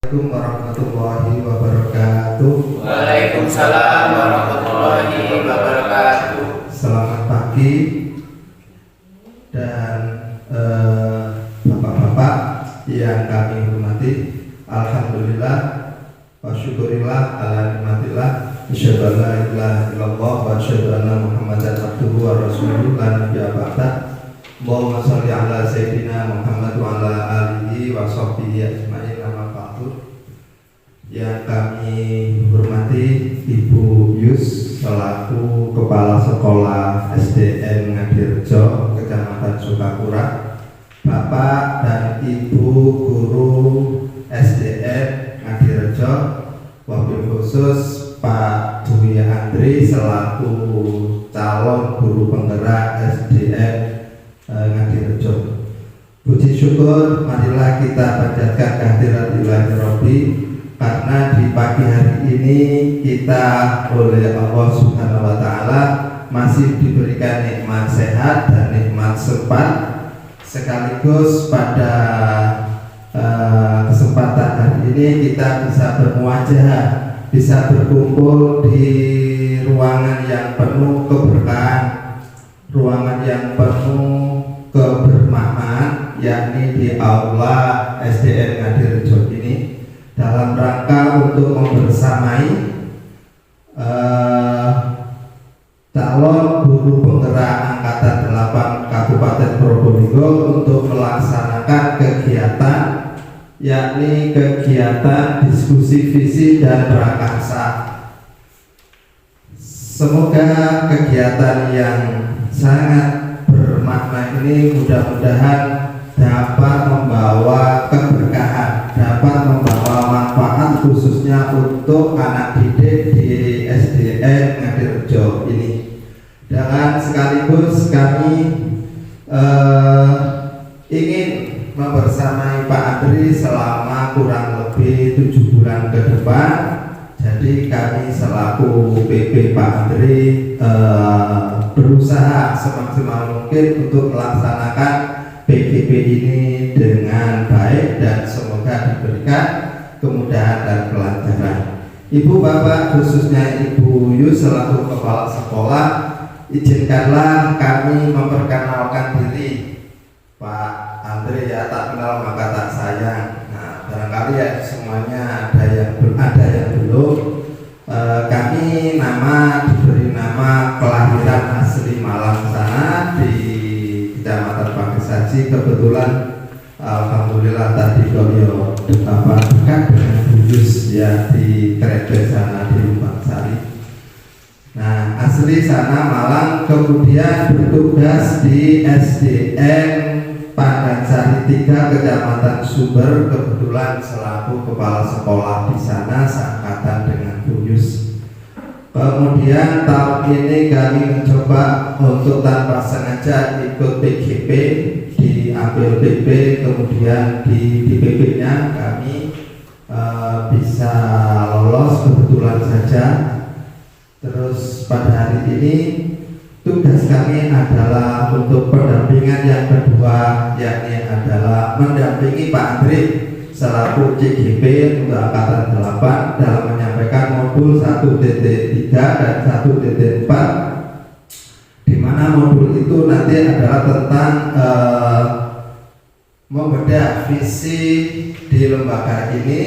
Assalamualaikum warahmatullahi wabarakatuh. Waalaikumsalam warahmatullahi wabarakatuh. Selamat pagi dan bapak-bapak yang kami hormati. Alhamdulillah wa syukurillah ala nikmatillah. Asyhadu an la ilaha illallah wa asyhadu anna Muhammadan abduhu wa rasuluhu la nabiyya ba'da. Allahumma shalli ala sayyidina Muhammad wa ala alihi wa sahbihi ajmain. Amma ba'du. Yang kami hormati Ibu Yus selaku Kepala Sekolah SDN Ngadirejo Kecamatan Sukapura, Bapak dan Ibu Guru SDN Ngadirejo, wabil khusus Pak Dwi Andri selaku calon guru penggerak SDN Ngadirejo. Puji syukur marilah kita panjatkan kehadirat Ilahi Rabbi, karena di pagi hari ini kita oleh Allah Subhanahu wa Ta'ala masih diberikan nikmat sehat dan nikmat sempat, sekaligus pada kesempatan hari ini kita bisa bermuajah, bisa berkumpul di ruangan yang penuh keberkahan, ruangan yang penuh kebermakmaanan, yakni di aula SDN Ngadirejo ini, dalam rangka untuk membersamai calon guru penggerak angkatan 8 Kabupaten Probolinggo untuk melaksanakan kegiatan, yakni kegiatan diskusi visi dan prakarsa. Semoga kegiatan yang sangat bermakna ini mudah-mudahan dapat membawa keberkahan, dapat membawa manfaat khususnya untuk anak didik di SDN Ngadirejo ini. Dan sekaligus kami ingin membersamai Pak Andri selama kurang lebih 7 bulan ke depan. Jadi kami selaku PP Pak Andri berusaha semaksimal mungkin untuk melaksanakan PGP ini dengan baik dan semoga diberikan kemudahan dan kelancaran. Ibu bapak, khususnya Ibu Yus selaku kepala sekolah, izinkanlah kami memperkenalkan diri. Pak Andre ya, tak kenal maka tak sayang. Nah, barangkali ya semuanya ada yang belum. Kami diberi nama kelahiran asli Malang sana di Kecamatan Pagesaji. Kebetulan alhamdulillah tadi kalau Bapak dekat dengan Buyus ya di Krebes sana di Lumbang Sari. Nah, asli sana Malang, kemudian bertugas di SDN Pandansari 3 Kecamatan Sumber, kebetulan selaku kepala sekolah di sana seangkatan dengan Buyus. Kemudian tahun ini kami mencoba untuk tanpa sengaja ikut PGP, diambil PP, kemudian di PP-nya kami bisa lolos kebetulan saja. Terus pada hari ini tugas kami adalah untuk pendampingan yang kedua, yakni adalah mendampingi Pak Andri selaku CGP untuk angkatan 8 dalam menyampaikan modul 1.3 dan 1.4, di mana modul itu nanti adalah tentang membedah visi di lembaga ini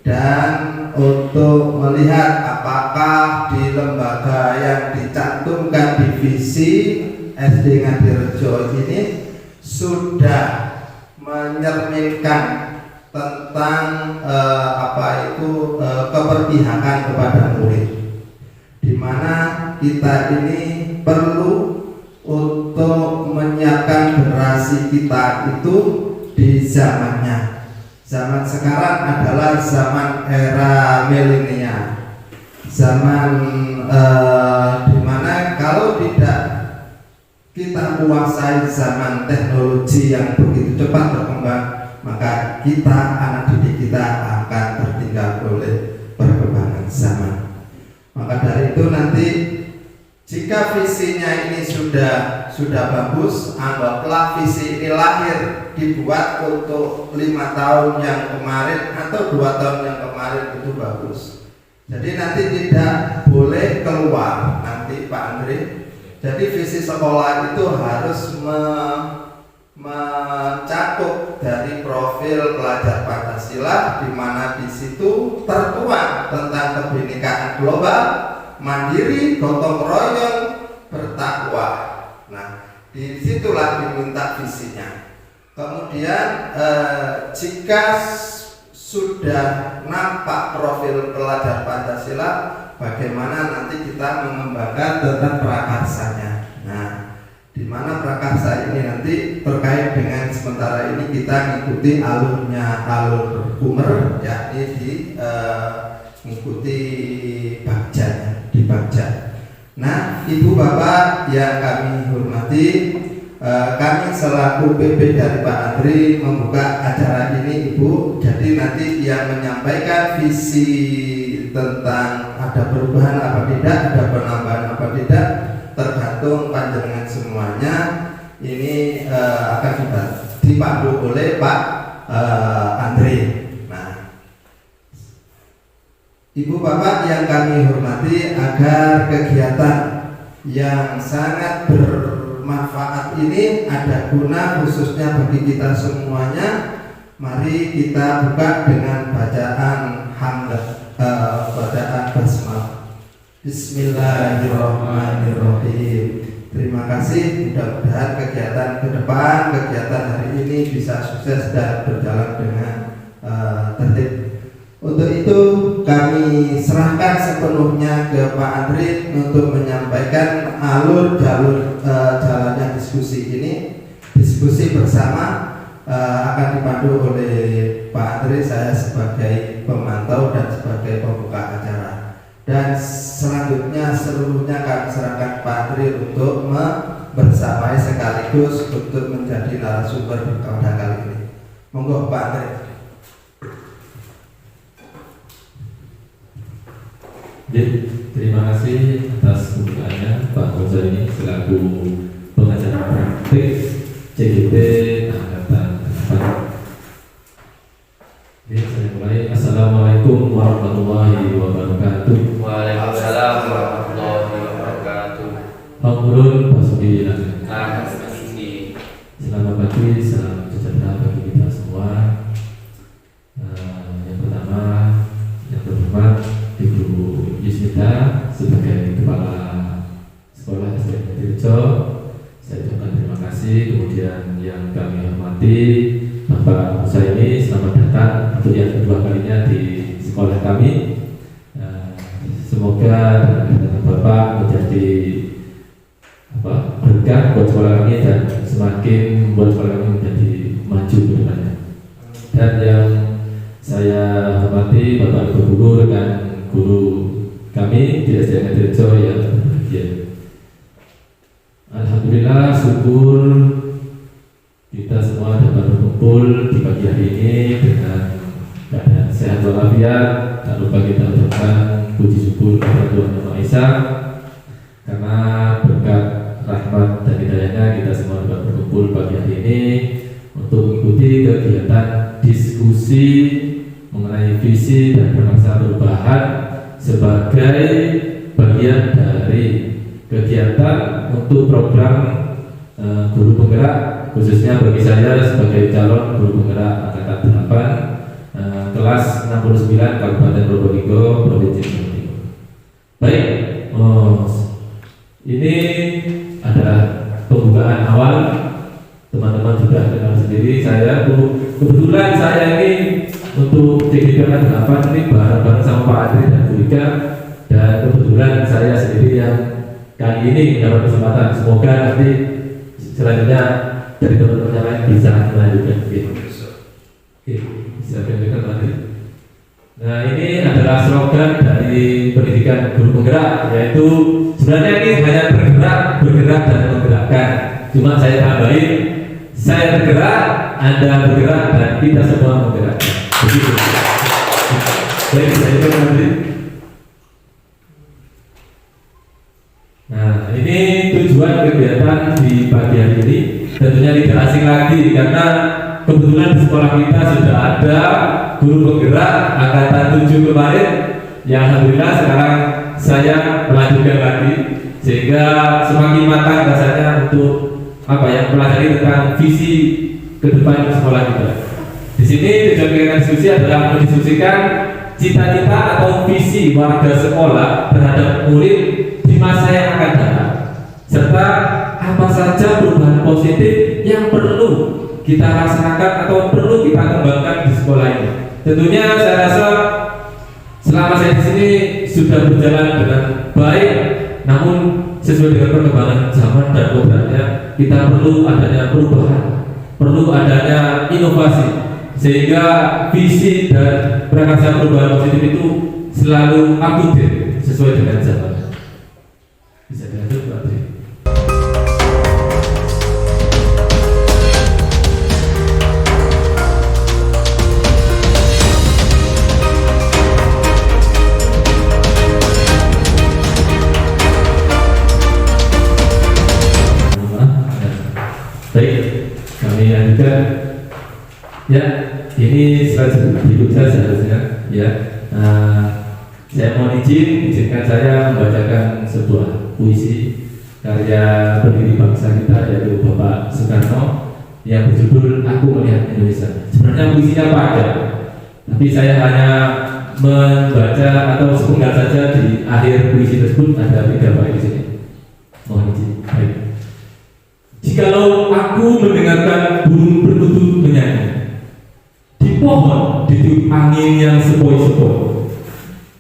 dan untuk melihat apakah di lembaga yang dicantumkan di visi SD Ngadirejo ini sudah menyerminkan tentang keberpihakan kepada murid, di mana kita ini perlu untuk menyiapkan generasi kita itu di zamannya. Zaman sekarang adalah zaman era milenial, zaman di mana kalau tidak kita menguasai zaman teknologi yang begitu cepat berkembang, maka kita, anak didik kita akan tertinggal oleh perkembangan zaman. Maka dari itu nanti jika visinya ini sudah sudah bagus, anggaplah visi ini lahir dibuat untuk 5 tahun yang kemarin atau 2 tahun yang kemarin itu bagus. Jadi nanti tidak boleh keluar nanti Pak Andre. Jadi visi sekolah itu harus mencakup dari profil pelajar Pancasila, di mana di situ tertuang tentang kebinekaan global, mandiri, gotong royong, bertakwa. Nah, disitulah diminta visinya. Kemudian jika sudah nampak profil pelajar Pancasila, bagaimana nanti kita mengembangkan tentang prakarsanya. Nah, di mana prakarsa ini nanti terkait dengan sementara ini kita mengikuti alur Kumer, yakni mengikuti Bagja, di Bagja. Nah, Ibu Bapak yang kami hormati, kami selaku PP dari Pak Andri membuka acara ini Ibu. Jadi nanti yang menyampaikan visi tentang ada perubahan apa tidak, ada penambahan apa tidak, tergantung panjenengan semuanya. Ini akan dipandu oleh Pak Andri. Nah, Ibu Bapak yang kami hormati, agar kegiatan yang sangat bermanfaat ini ada guna khususnya bagi kita semuanya, mari kita buka dengan bacaan hamdalah, bacaan basmalah. Bismillahirrahmanirrahim. Terima kasih, mudah-mudahan kegiatan ke depan, kegiatan hari ini bisa sukses dan berjalan dengan tertib. Untuk itu kami serahkan sepenuhnya ke Pak Andri untuk menyampaikan alur jalannya diskusi ini. Diskusi bersama akan dipandu oleh Pak Andri, saya sebagai pemantau dan sebagai pembuka acara. Dan selanjutnya seluruhnya kami serahkan Pak Andri untuk bersamai sekaligus untuk menjadi narasumber pada kali ini. Monggo Pak Andri. Terima kasih atas pembukaannya Pak Ghazali selaku pengacara praktik CGP Angkatan 4. Saya mulai. Assalamualaikum warahmatullahi wabarakatuh. Waalaikumsalam warahmatullahi wabarakatuh. Hamdulillah Pasudi. Selamat pagi, salam sejahtera bagi kita semua. Yang pertama, yang terhormat Ibu Yusnita sebagai Kepala Sekolah SDN Tirjo, saya ucapkan terima kasih. Kemudian yang kami hormati Bapak Husaini, selamat datang untuk yang kedua kalinya di sekolah kami. Semoga datang Bapak menjadi berkah buat sekolah kami dan semakin membuat sekolah kami menjadi maju ke depannya. Dan yang saya hormati Bapak Ibu Guru dan guru kami di SDN Tirjo yang berbahagia. Alhamdulillah, syukur kita semua dapat berkumpul di pagi hari ini dengan keadaan sehat walafiat. Tak lupa kita ucapkan puji syukur kepada Tuhan Yang Maha Esa, karena berkat rahmat dan hidayahnya kita semua dapat berkumpul pagi hari ini untuk mengikuti kegiatan diskusi mengenai visi dan bangsa perubahan sebagai bagian dari kegiatan untuk program guru penggerak, khususnya bagi saya sebagai calon guru penggerak angkatan 8 kelas 69 Kabupaten Probolinggo, Provinsi Jawa Timur. Baik, ini adalah pembukaan awal. Teman-teman sudah kenal sendiri saya. Kebetulan saya ini untuk CGP 8 ini bareng-bareng sama Pak Andri dan Bu Ika, dan kebetulan saya sendiri yang kali ini mendapat kesempatan. Semoga nanti selanjutnya dari teman-teman yang lain bisa melanjutkan. Oke, bisa lanjutkan Pak Andri. Nah, ini adalah slogan dari pendidikan guru penggerak, yaitu sebenarnya ini hanya bergerak dan menggerakkan. Cuma saya tambahin, saya bergerak, Anda bergerak, dan kita semua menggerakkan. Begitu. Baik, saya nanti. Nah, ini tujuan kegiatan di pagi hari ini tentunya tidak asing lagi karena kebetulan di sekolah kita sudah ada guru penggerak angkatan 7 kemarin yang alhamdulillah sekarang saya melanjutkan lagi sehingga semakin matang rasanya untuk pelajari tentang visi ke depan sekolah kita. Di sini tujuan kegiatan diskusi adalah mendiskusikan cita-cita atau visi warga sekolah terhadap murid di masa yang akan datang, serta apa saja perubahan positif yang perlu kita laksanakan atau perlu kita kembangkan di sekolah ini. Tentunya saya rasa selama saya di sini sudah berjalan dengan baik, namun sesuai dengan perkembangan zaman dan kodratnya kita perlu adanya perubahan, perlu adanya inovasi sehingga visi dan prakarsa perubahan positif itu selalu update sesuai dengan zaman. Bisa dilanjut Pak Tri. Baik, kami lanjutkan. Ya, ini slide berikutnya seharusnya. Ya, saya mohon izinkan saya membacakan sebuah puisi karya pendiri bangsa kita yaitu Bapak Soekarno yang berjudul Aku Melihat Indonesia. Sebenarnya puisinya panjang, tapi saya hanya membaca atau sepenggal saja di akhir puisi tersebut ada 3 bait di sini. Mohon izin. Baik. Jikalau aku mendengarkan burung bertutur menyanyi di pohon ditiup angin yang sepoi-sepoi,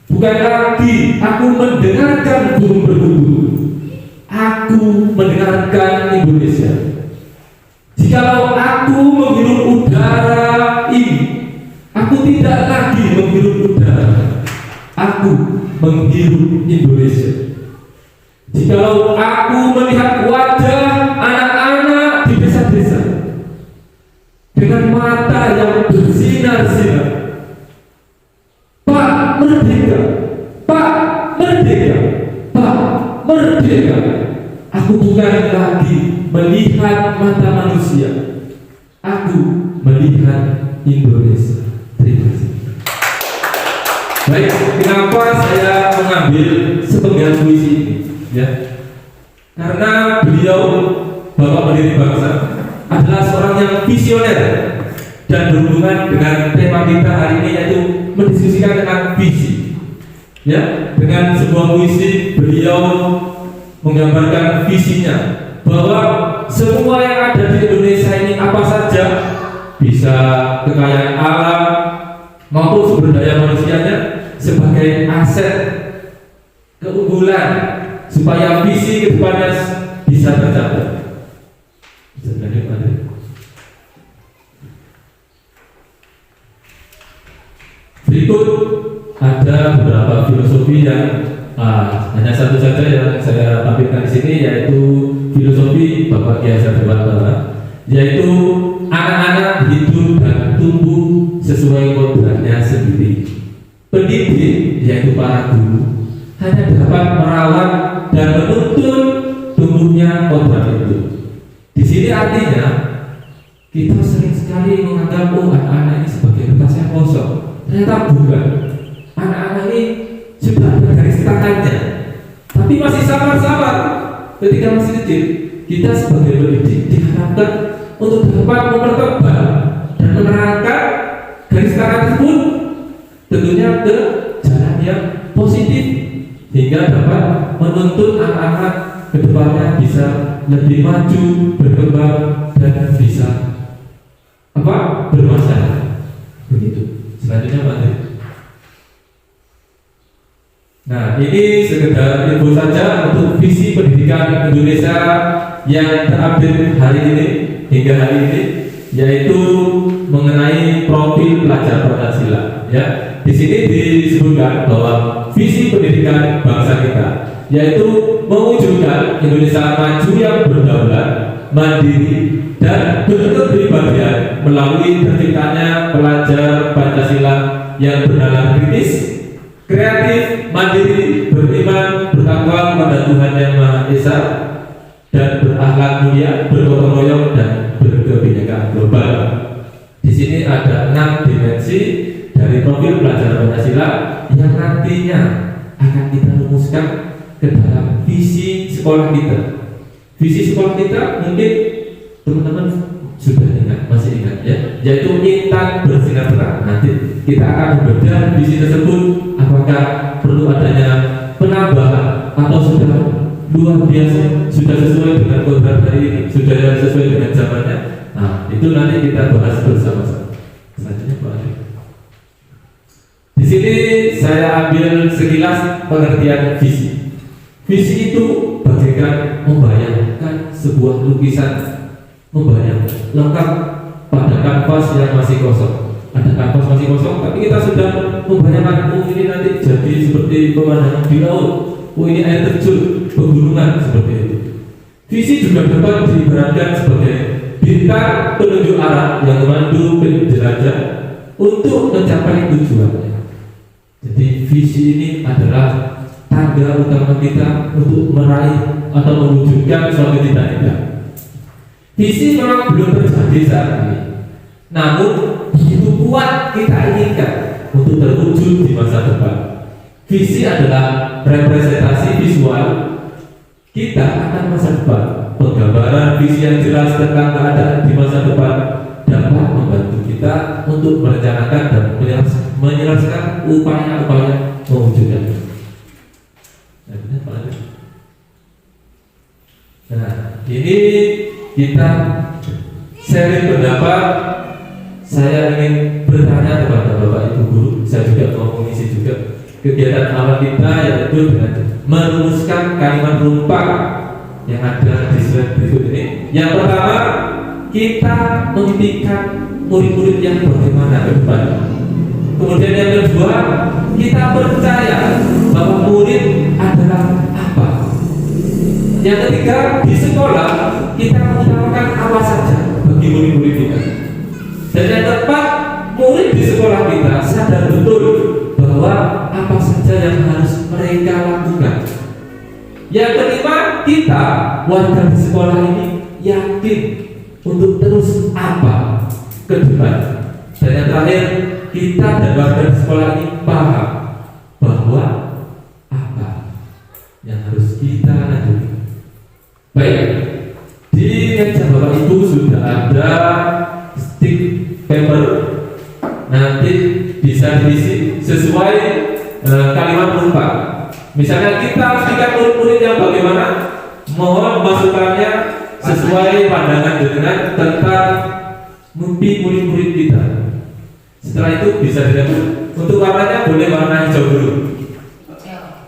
bukan lagi aku mendengarkan burung bertutur, aku mendengarkan Indonesia. Jikalau aku menghirup udara ini, aku tidak lagi menghirup udara, aku menghirup Indonesia. Jikalau aku melihat wajah anak-anak di desa-desa dengan mata yang bersinar-sinar, Pak Merdeka, Pak Merdeka, Pak Merdeka, aku bukan lagi melihat mata manusia, aku melihat Indonesia. Terima kasih. Baik, kenapa saya mengambil sepenggal puisi ini? Ya, karena beliau Bapak pendiri bangsa adalah seorang yang visioner dan berhubungan dengan tema kita hari ini yaitu mendiskusikan tentang visi. Ya, dengan sebuah puisi beliau menggambarkan visinya bahwa semua yang ada di Indonesia ini apa saja, bisa kekayaan alam maupun sumber daya manusianya sebagai aset keunggulan supaya visi ke depannya bisa tercapai. Berikut ada beberapa filosofi yang hanya satu saja yang saya tampilkan di sini, yaitu filosofi Bapak Kiai Hajar Dewantara, yaitu anak-anak hidup dan tumbuh sesuai kodratnya sendiri. Pendidik, yaitu para guru, hanya dapat merawat dan menuntun tumbuhnya kodrat itu. Di sini artinya kita sering sekali menganggap anak-anak ini sebagai kertas yang kosong. Ternyata bukan. Anak-anak ini sudah ada garis tangannya, tapi masih samar-samar. Ketika masih kecil, kita sebagai pendidik diharapkan untuk dapat mempertebal dan menerangkan garis tangan tersebut tentunya ke jalan yang positif, hingga dapat menuntun anak-anak ke depannya bisa lebih maju, berkembang, dan bisa bermasalah. Begitu. Selanjutnya Pak Andri. Nah, ini sekedar info saja untuk visi pendidikan Indonesia yang terupdate hari ini hingga hari ini, yaitu mengenai profil pelajar Pancasila. Ya, di sini disebutkan bahwa visi pendidikan bangsa kita yaitu mewujudkan Indonesia maju yang berdaulat, mandiri, dan berkepribadian melalui terciptanya pelajar Pancasila yang bernalar kritis, kreatif, mandiri, beriman, bertakwa kepada Tuhan Yang Maha Esa, dan berakhlak mulia, bergotong royong, dan berkebinekaan global. Di sini ada 6 dimensi dari profil pelajar Pancasila yang nantinya akan kita rumuskan ke dalam visi sekolah kita. Visi sekolah kita mungkin teman-teman sudah ingat, masih ingat ya, yaitu intan bersinar terang. Nanti kita akan membedah visi tersebut, apakah perlu adanya penambahan atau sudah luar biasa, sudah sesuai dengan kodrat hari ini, sudah sesuai dengan zamannya. Nah, itu nanti kita bahas bersama-sama. Selanjutnya Pak Adi. Di sini saya ambil sekilas pengertian visi. Visi itu bagaikan membayangkan sebuah lukisan, membayangkan lengkap pada kanvas yang masih kosong. Ada kanvas masih kosong, tapi kita sudah membayangkan, oh ini nanti jadi seperti pemandangan di laut, oh ini air terjun, pegunungan, seperti itu. Visi juga dapat diibaratkan sebagai bintang penunjuk arah yang memandu penjelajah untuk mencapai tujuannya. Jadi visi ini adalah tangga utama kita untuk meraih atau mewujudkan suatu cita-cita. Visi memang belum terjadi saat ini, namun begitu kuat kita inginkan untuk terwujud di masa depan. Visi adalah representasi visual kita akan masa depan. Penggambaran visi yang jelas tentang keadaan di masa depan dapat membantu kita untuk merencanakan dan menyelesaikan upaya-upaya mewujudkannya. Nah, ini kita sharing pendapat. Saya ingin bertanya kepada Bapak Ibu Guru, saya juga mau mengisi juga kegiatan awal kita, yaitu dengan merumuskan kalimat rumpang yang ada di slide berikut ini. Yang pertama, kita memimpikan murid-murid yang bagaimana ke depan. Kemudian yang kedua, kita percaya bahwa murid adalah apa. Yang ketiga, di sekolah kita mengutamakan apa saja bagi murid-murid kita. Dan yang keempat, murid di sekolah kita sadar betul bahwa apa saja yang harus mereka lakukan. Yang kelima, kita warga di sekolah ini yakin untuk terus apa ke depan. Dan yang terakhir, kita dan warga di sekolah ini paham bahwa apa yang harus kita lanjutkan. Baik, di meja Bapak Ibu sudah ada stick paper, nanti bisa diisi sesuai kalimat rumpang. Misalnya kita berikan murid-murid yang bagaimana, mohon masukannya sesuai pandangan dengan tentang mimpi murid-murid kita. Setelah itu bisa dilakukan. Untuk warnanya boleh warna hijau dulu.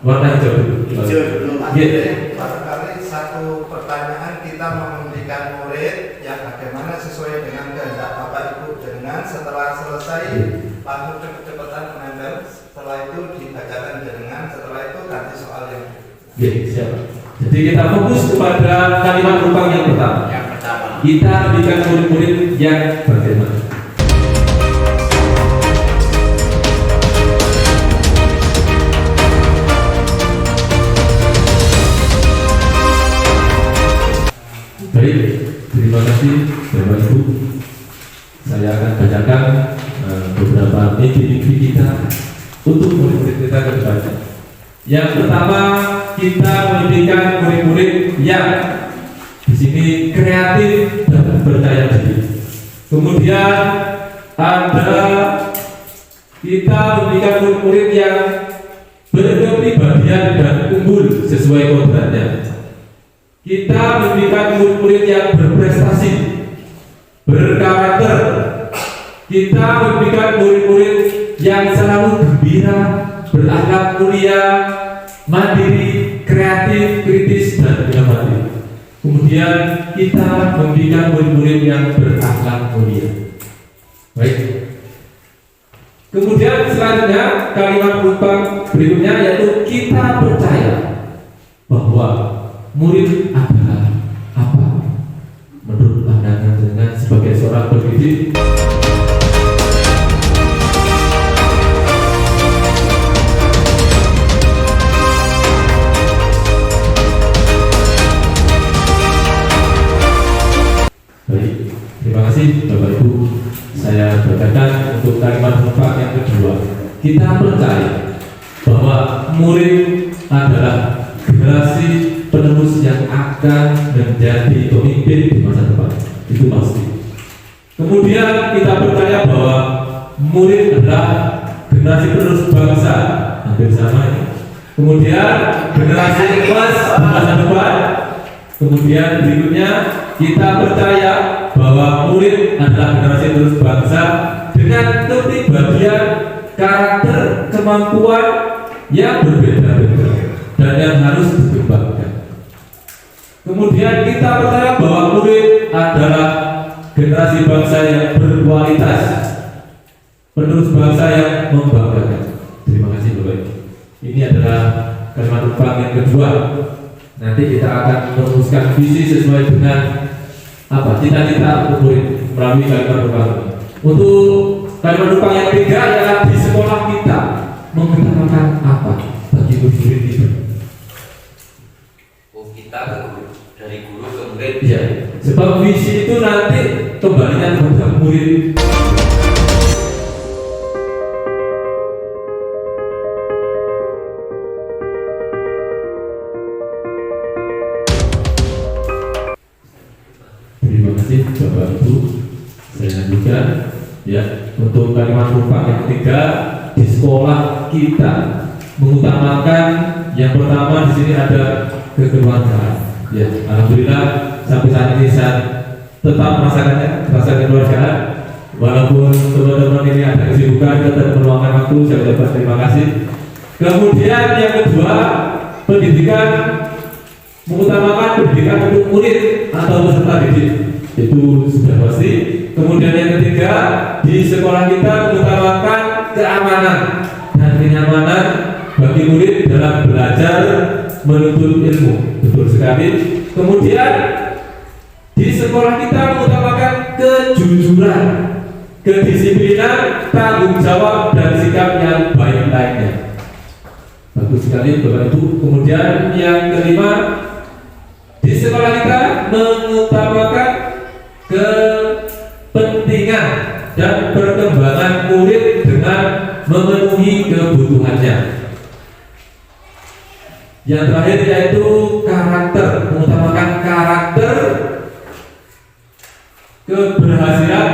Warna hijau dulu. Hijau dulu. Iya. Barangkali satu pertanyaan kita memberikan murid yang bagaimana sesuai dengan kehendak Bapak Ibu dengan setelah selesai langsung kecepatan menempel. Setelah itu dibacakan dengan, setelah itu ganti soal yang. Oke, siap. Jadi kita fokus kepada kalimat rumpang yang pertama. Yang pertama, Kita berikan murid-murid yang bagaimana. Baik, terima kasih Bapak Ibu. Saya akan bacakan beberapa mimpi-mimpi kita untuk murid-murid kita ke depannya. Yang pertama, kita memimpikan murid-murid yang di sini kreatif dan percaya diri. Kemudian ada kita memimpikan murid-murid yang berkepribadian dan unggul sesuai kodratnya. Kita memimpikan murid-murid yang berprestasi, berkarakter. Kita memimpikan murid-murid yang selalu gembira, berakhlak mulia, mandiri, kreatif, kritis, dan inovasi. Kemudian kita memimpikan murid-murid yang berakhlak mulia. Baik. Kemudian selanjutnya kalimat rumpang berikutnya yaitu kita percaya bahwa murid adalah apa? Menurut pandangan dengan sebagai seorang pendidik. kita percaya bahwa murid adalah generasi penerus yang akan menjadi pemimpin di masa depan. Itu pasti. Kemudian kita percaya bahwa murid adalah generasi penerus bangsa, hampir sama ini. Kemudian generasi emas di masa depan. Kemudian berikutnya kita percaya bahwa murid adalah generasi penerus bangsa dengan kepribadian, karakter, kemampuan yang berbeda-beda dan yang harus dikembangkan. Kemudian kita percaya bahwa murid adalah generasi bangsa yang berkualitas, penerus bangsa yang membanggakan. Terima kasih Bapak Ibu. Ini adalah kalimat Tumpang yang kedua. Nanti kita akan merumuskan visi sesuai dengan apa cita-cita untuk murid melalui kalimat Tumpang ini. Untuk kalimat Tumpang yang ketiga adalah di sekolah kita mengutamakan apa bagi murid kita. Oh, kita ke guru, dari guru ke murid. Ya, sebab visi itu nanti kembalinya kepada murid. Terima kasih Bapak Ibu. Saya lanjutkan ya untuk kalimat Tumpang yang ketiga di sekolah kita mengutamakan yang pertama di sini ada kekeluargaan. Ya, alhamdulillah sampai saat ini saya tetap merasakannya, rasa kekeluargaan. Walaupun teman-teman ini ada kesibukan, tetap meluangkan waktu. Saya ucapkan terima kasih. Kemudian yang kedua, pendidikan, mengutamakan pendidikan untuk murid atau peserta didik. Itu sudah pasti. Kemudian yang ketiga, di sekolah kita mengutamakan keamanan dan kenyamanan bagi murid dalam belajar menuntut ilmu. Betul sekali. Kemudian di sekolah kita mengutamakan kejujuran, kedisiplinan, tanggung jawab dan sikap yang baik lainnya. Bagus sekali Bapak Ibu. Kemudian yang kelima, di sekolah kita mengutamakan kepentingan dan perkembangan murid dengan memenuhi kebutuhannya. Yang terakhir yaitu karakter, mengutamakan karakter, keberhasilan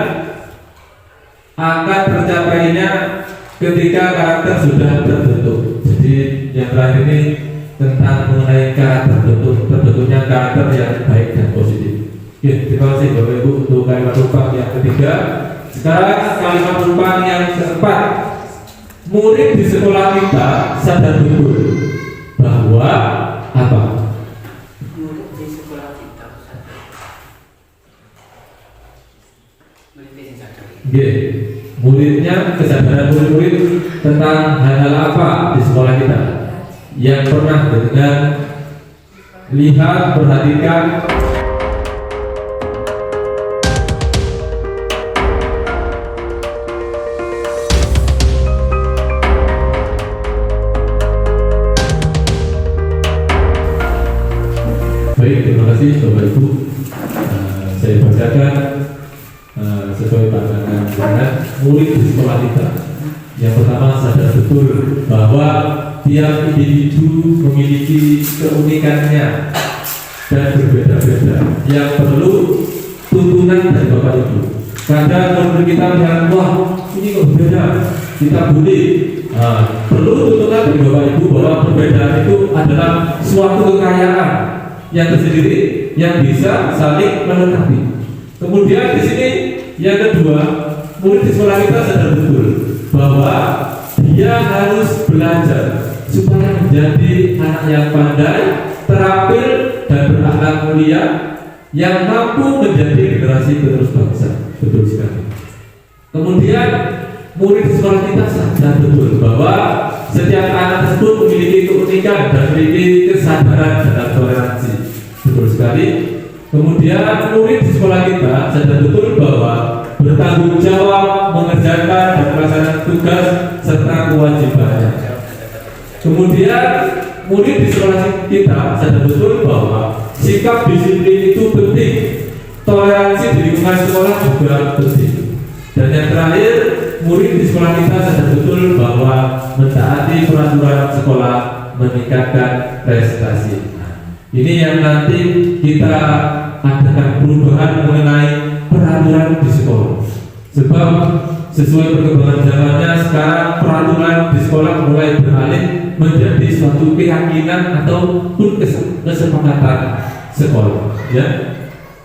akan tercapainya ketika karakter sudah terbentuk. Jadi yang terakhir ini tentang mengenai karakter, terbentuknya karakter yang baik dan positif. Oke, terima kasih Bapak Ibu untuk kalimat Tumpang yang ketiga. Sekarang kalimat Tumpang yang keempat. Murid di sekolah kita sadar betul bahwa apa? Murid di sekolah kita Muridnya kesadaran murid-murid tentang hal-hal apa di sekolah kita yang pernah dengan lihat, perhatikan. Baik, terima kasih Bapak Ibu. Saya bacakan sesuai pandangan dengan murid di sekolah kita. Yang pertama, sadar betul bahwa tiap individu memiliki keunikannya dan berbeda-beda yang perlu tuntunan dari Bapak Ibu. Kadang menurut kita melihat, wah ini kok berbeda, kita bully. Perlu tuntunan dari Bapak Ibu bahwa perbedaan itu adalah suatu kekayaan yang tersendiri yang bisa saling melengkapi. Kemudian di sini yang kedua, murid di sekolah kita sadar betul bahwa dia harus belajar supaya menjadi anak yang pandai, terampil dan berakhlak mulia yang mampu menjadi generasi penerus bangsa. Betul sekali. Kemudian murid di sekolah kita sadar betul bahwa setiap anak tersebut memiliki keunikan dan memiliki kesadaran dan toleransi. Betul sekali. Kemudian murid di sekolah kita sadar betul bahwa bertanggung jawab, mengerjakan dan melaksanakan tugas serta kewajibannya. Kemudian murid di sekolah kita sadar betul bahwa sikap disiplin itu penting, toleransi di lingkungan sekolah juga penting. Dan yang terakhir, murid di sekolah kita sadar betul bahwa mentaati peraturan sekolah meningkatkan prestasi. Ini yang nanti kita adakan perubahan mengenai peraturan di sekolah. Sebab sesuai perkembangan zamannya sekarang peraturan di sekolah mulai beralih menjadi suatu keyakinan ataupun kesepakatan sekolah. Ya,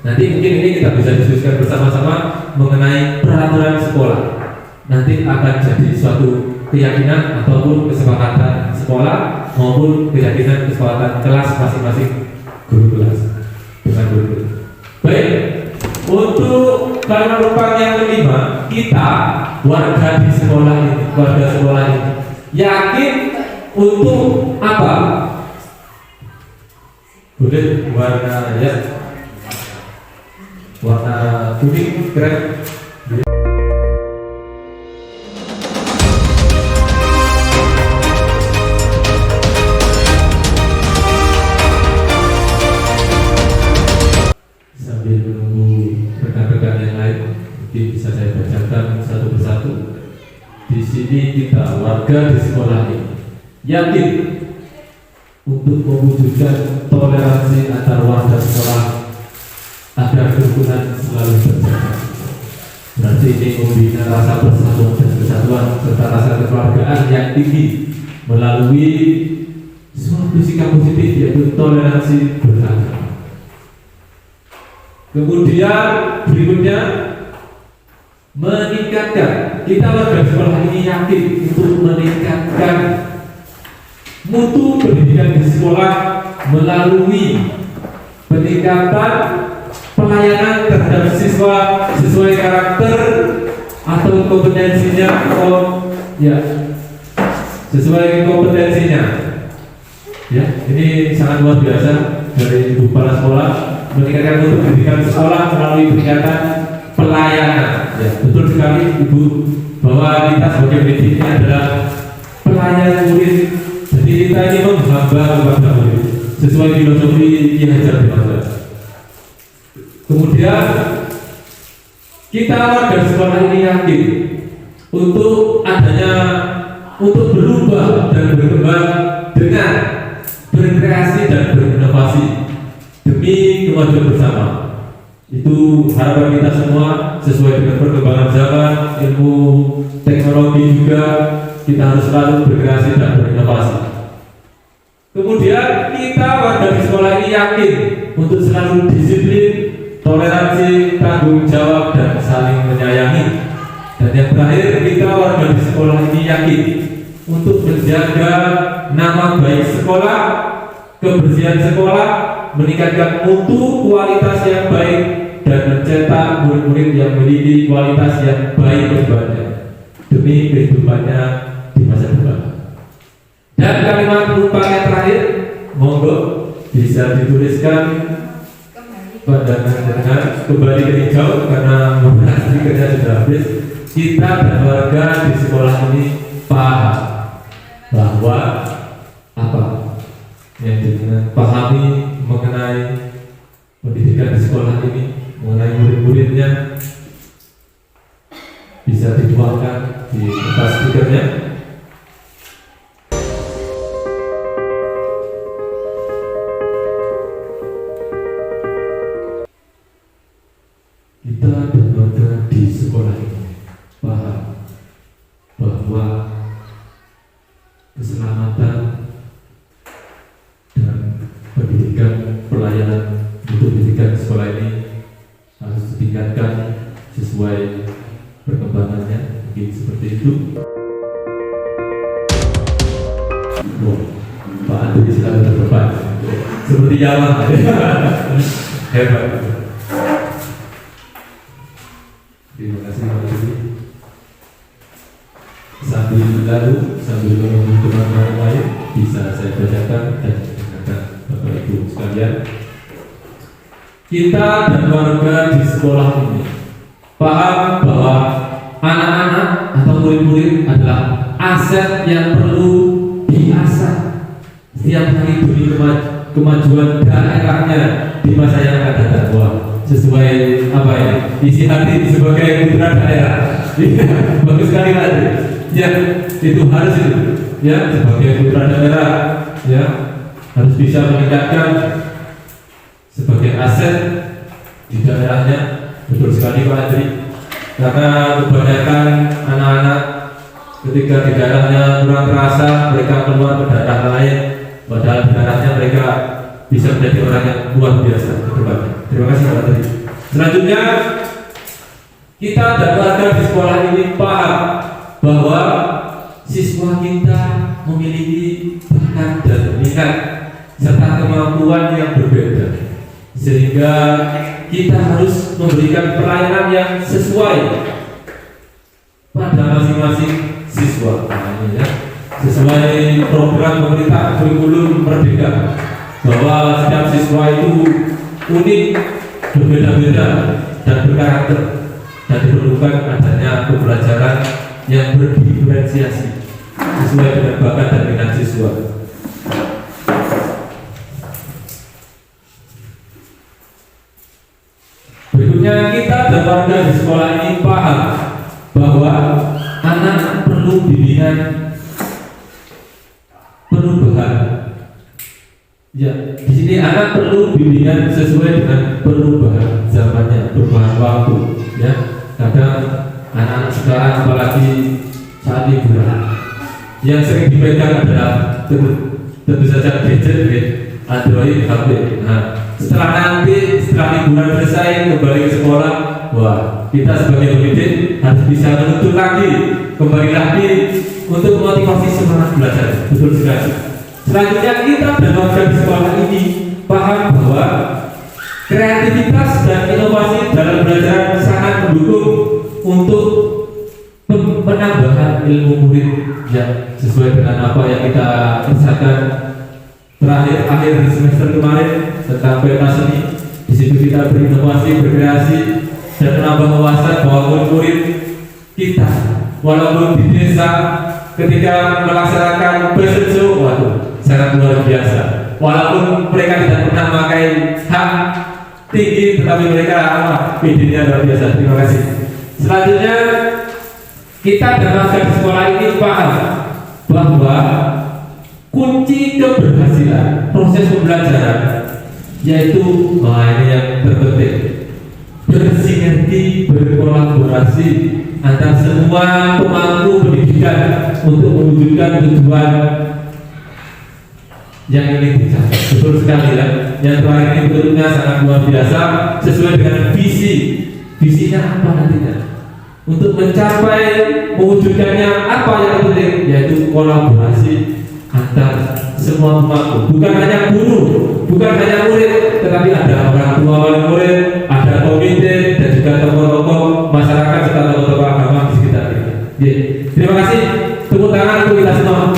nanti mungkin ini kita bisa diskusikan bersama-sama mengenai peraturan sekolah. Nanti akan jadi suatu keyakinan ataupun kesepakatan sekolah maupun keyakinan kesepakatan kelas masing-masing guru kelas dengan guru kelas. Baik, untuk karena penumpang yang kelima, kita warga di sekolah ini, warga sekolah ini yakin untuk apa? Boleh warna ya, warna kuning keren. Sambil menunggu rekan-rekan yang lain, mungkin bisa saya bacakan satu persatu. Di sini kita warga di sekolah ini yakin untuk mewujudkan toleransi antar warga sekolah agar kerukunan selalu terjaga. Berarti ini membina rasa persatuan dan kesatuan serta rasa kekeluargaan yang tinggi melalui suatu sikap positif yaitu toleransi beragama. Kemudian berikutnya meningkatkan, kita warga sekolah ini yakin untuk meningkatkan mutu pendidikan di sekolah melalui peningkatan pelayanan terhadap siswa sesuai karakter atau kompetensinya sesuai kompetensinya. Ya, ini sangat luar biasa dari Ibu Kepala Sekolah meningkatkan mutu pendidikan sekolah melalui peningkatan pelayanan. Ya, betul sekali Ibu bahwa kita sebagai pendidik ini adalah pelayan murid. Jadi kita ini menghamba kepada murid sesuai filosofi Ki Hajar Dewantara. Kemudian kita warga sekolah ini yakin untuk berubah dan berkembang dengan berkreasi dan berinovasi demi kemajuan bersama. Itu harapan kita semua sesuai dengan perkembangan zaman, ilmu teknologi juga kita harus selalu berkreasi dan berinovasi. Kemudian kita warga di sekolah ini yakin untuk selalu disiplin, toleransi, tanggung jawab dan saling menyayangi. Dan yang terakhir kita warga di sekolah ini yakin untuk menjaga nama baik sekolah, kebersihan sekolah, meningkatkan mutu kualitas yang baik dan mencetak murid-murid yang memiliki kualitas yang baik kedepannya demi kehidupannya di masa depan. Dan kalimat penumpang yang terakhir, monggo bisa dituliskan pandangan dengan kembali ke hijau karena beberapa stikernya sudah habis. Kita dan warga di sekolah ini paham bahwa apa yang pahami mengenai pendidikan di sekolah ini, mengenai murid-muridnya, bisa dituangkan di kertas stikernya. Kita dan warga di sekolah ini paham bahwa keselamatan dan pendidikan pelayanan untuk pendidikan sekolah ini harus ditingkatkan sesuai perkembangannya, mungkin seperti itu. Pak Andri silakan terdepan. Seperti Jawa. Hebat. Terima kasih Pak Andri. Sambil menunggu teman-teman lain bisa saya bacakan dan dengarkan Bapak Ibu sekalian. Kita dan warga di sekolah ini paham bahwa anak-anak atau murid-murid adalah aset yang perlu diasah setiap hari demi kemajuan daerahnya di masa yang akan datang. Sesuai apa ya, isi hati sebagai putra daerah. Iya, bagus sekali Pak Andri. Ya, itu harus itu. Ya, sebagai putra daerah, ya harus bisa meningkatkan sebagai aset di daerahnya. Betul sekali Pak Andri. Karena kebanyakan anak-anak ketika di daerahnya kurang terasa, mereka keluar ke daerah lain, padahal di daerahnya mereka bisa menjadi orang yang luar biasa ke depannya. Terima kasih Pak Andri. Selanjutnya, kita dan warga di sekolah ini paham bahwa siswa kita memiliki bakat dan minat serta kemampuan yang berbeda, sehingga kita harus memberikan pelayanan yang sesuai pada masing-masing siswa. Nah, ini ya, sesuai program pemerintah kurikulum Merdeka, bahwa setiap siswa itu unik, berbeda-beda dan berkarakter, dan diperlukan adanya pembelajaran yang berdiferensiasi sesuai dengan bakat dan minat siswa. Berikutnya, kita dan warga di sekolah ini paham bahwa anak perlu bimbingan perubahan. Ya, di sini anak perlu bimbingan sesuai dengan perubahan zamannya, perubahan waktu. Ya, kadang anak-anak sekarang apalagi saat liburan yang sering dipegang adalah tentu saja gadget, Android, HP. Nah, setelah liburan selesai kembali ke sekolah, wah, kita sebagai pendidik harus bisa menuntut lagi, kembali lagi untuk motivasi semangat belajar. Betul sekali. Selanjutnya, kita dan warga di sekolah ini paham bahwa kreativitas dan inovasi dalam belajar sangat mendukung untuk penambahan ilmu murid yang sesuai dengan apa yang kita kerjakan akhir semester kemarin tentang pentas seni. Di situ kita berinovasi, berkreasi, dan menambah wawasan bahwa murid kita, walaupun di desa, ketika melaksanakan fashion show, waduh, sangat luar biasa. Walaupun mereka tidak pernah memakai hak tinggi, tetapi mereka PD-nya luar biasa. Terima kasih. Selanjutnya, kita dan warga di sekolah ini paham bahwa kunci keberhasilan proses pembelajaran yaitu ini yang terpenting, bersinergi, berkolaborasi antara semua pemangku pendidikan untuk mewujudkan tujuan yang ingin dicapai. Betul sekali ya. Yang terakhir ini bentuknya sangat luar biasa, sesuai dengan visinya apa nantinya. Untuk mencapai mewujudkannya apa yang penting, yaitu kolaborasi antar semua pemangku, bukan hanya guru, bukan hanya murid, tetapi ada orang tua wali murid, ada komite, dan juga tokoh-tokoh masyarakat serta tokoh-tokoh agama di sekitar kita. Terima kasih, tepuk tangan untuk kita semua.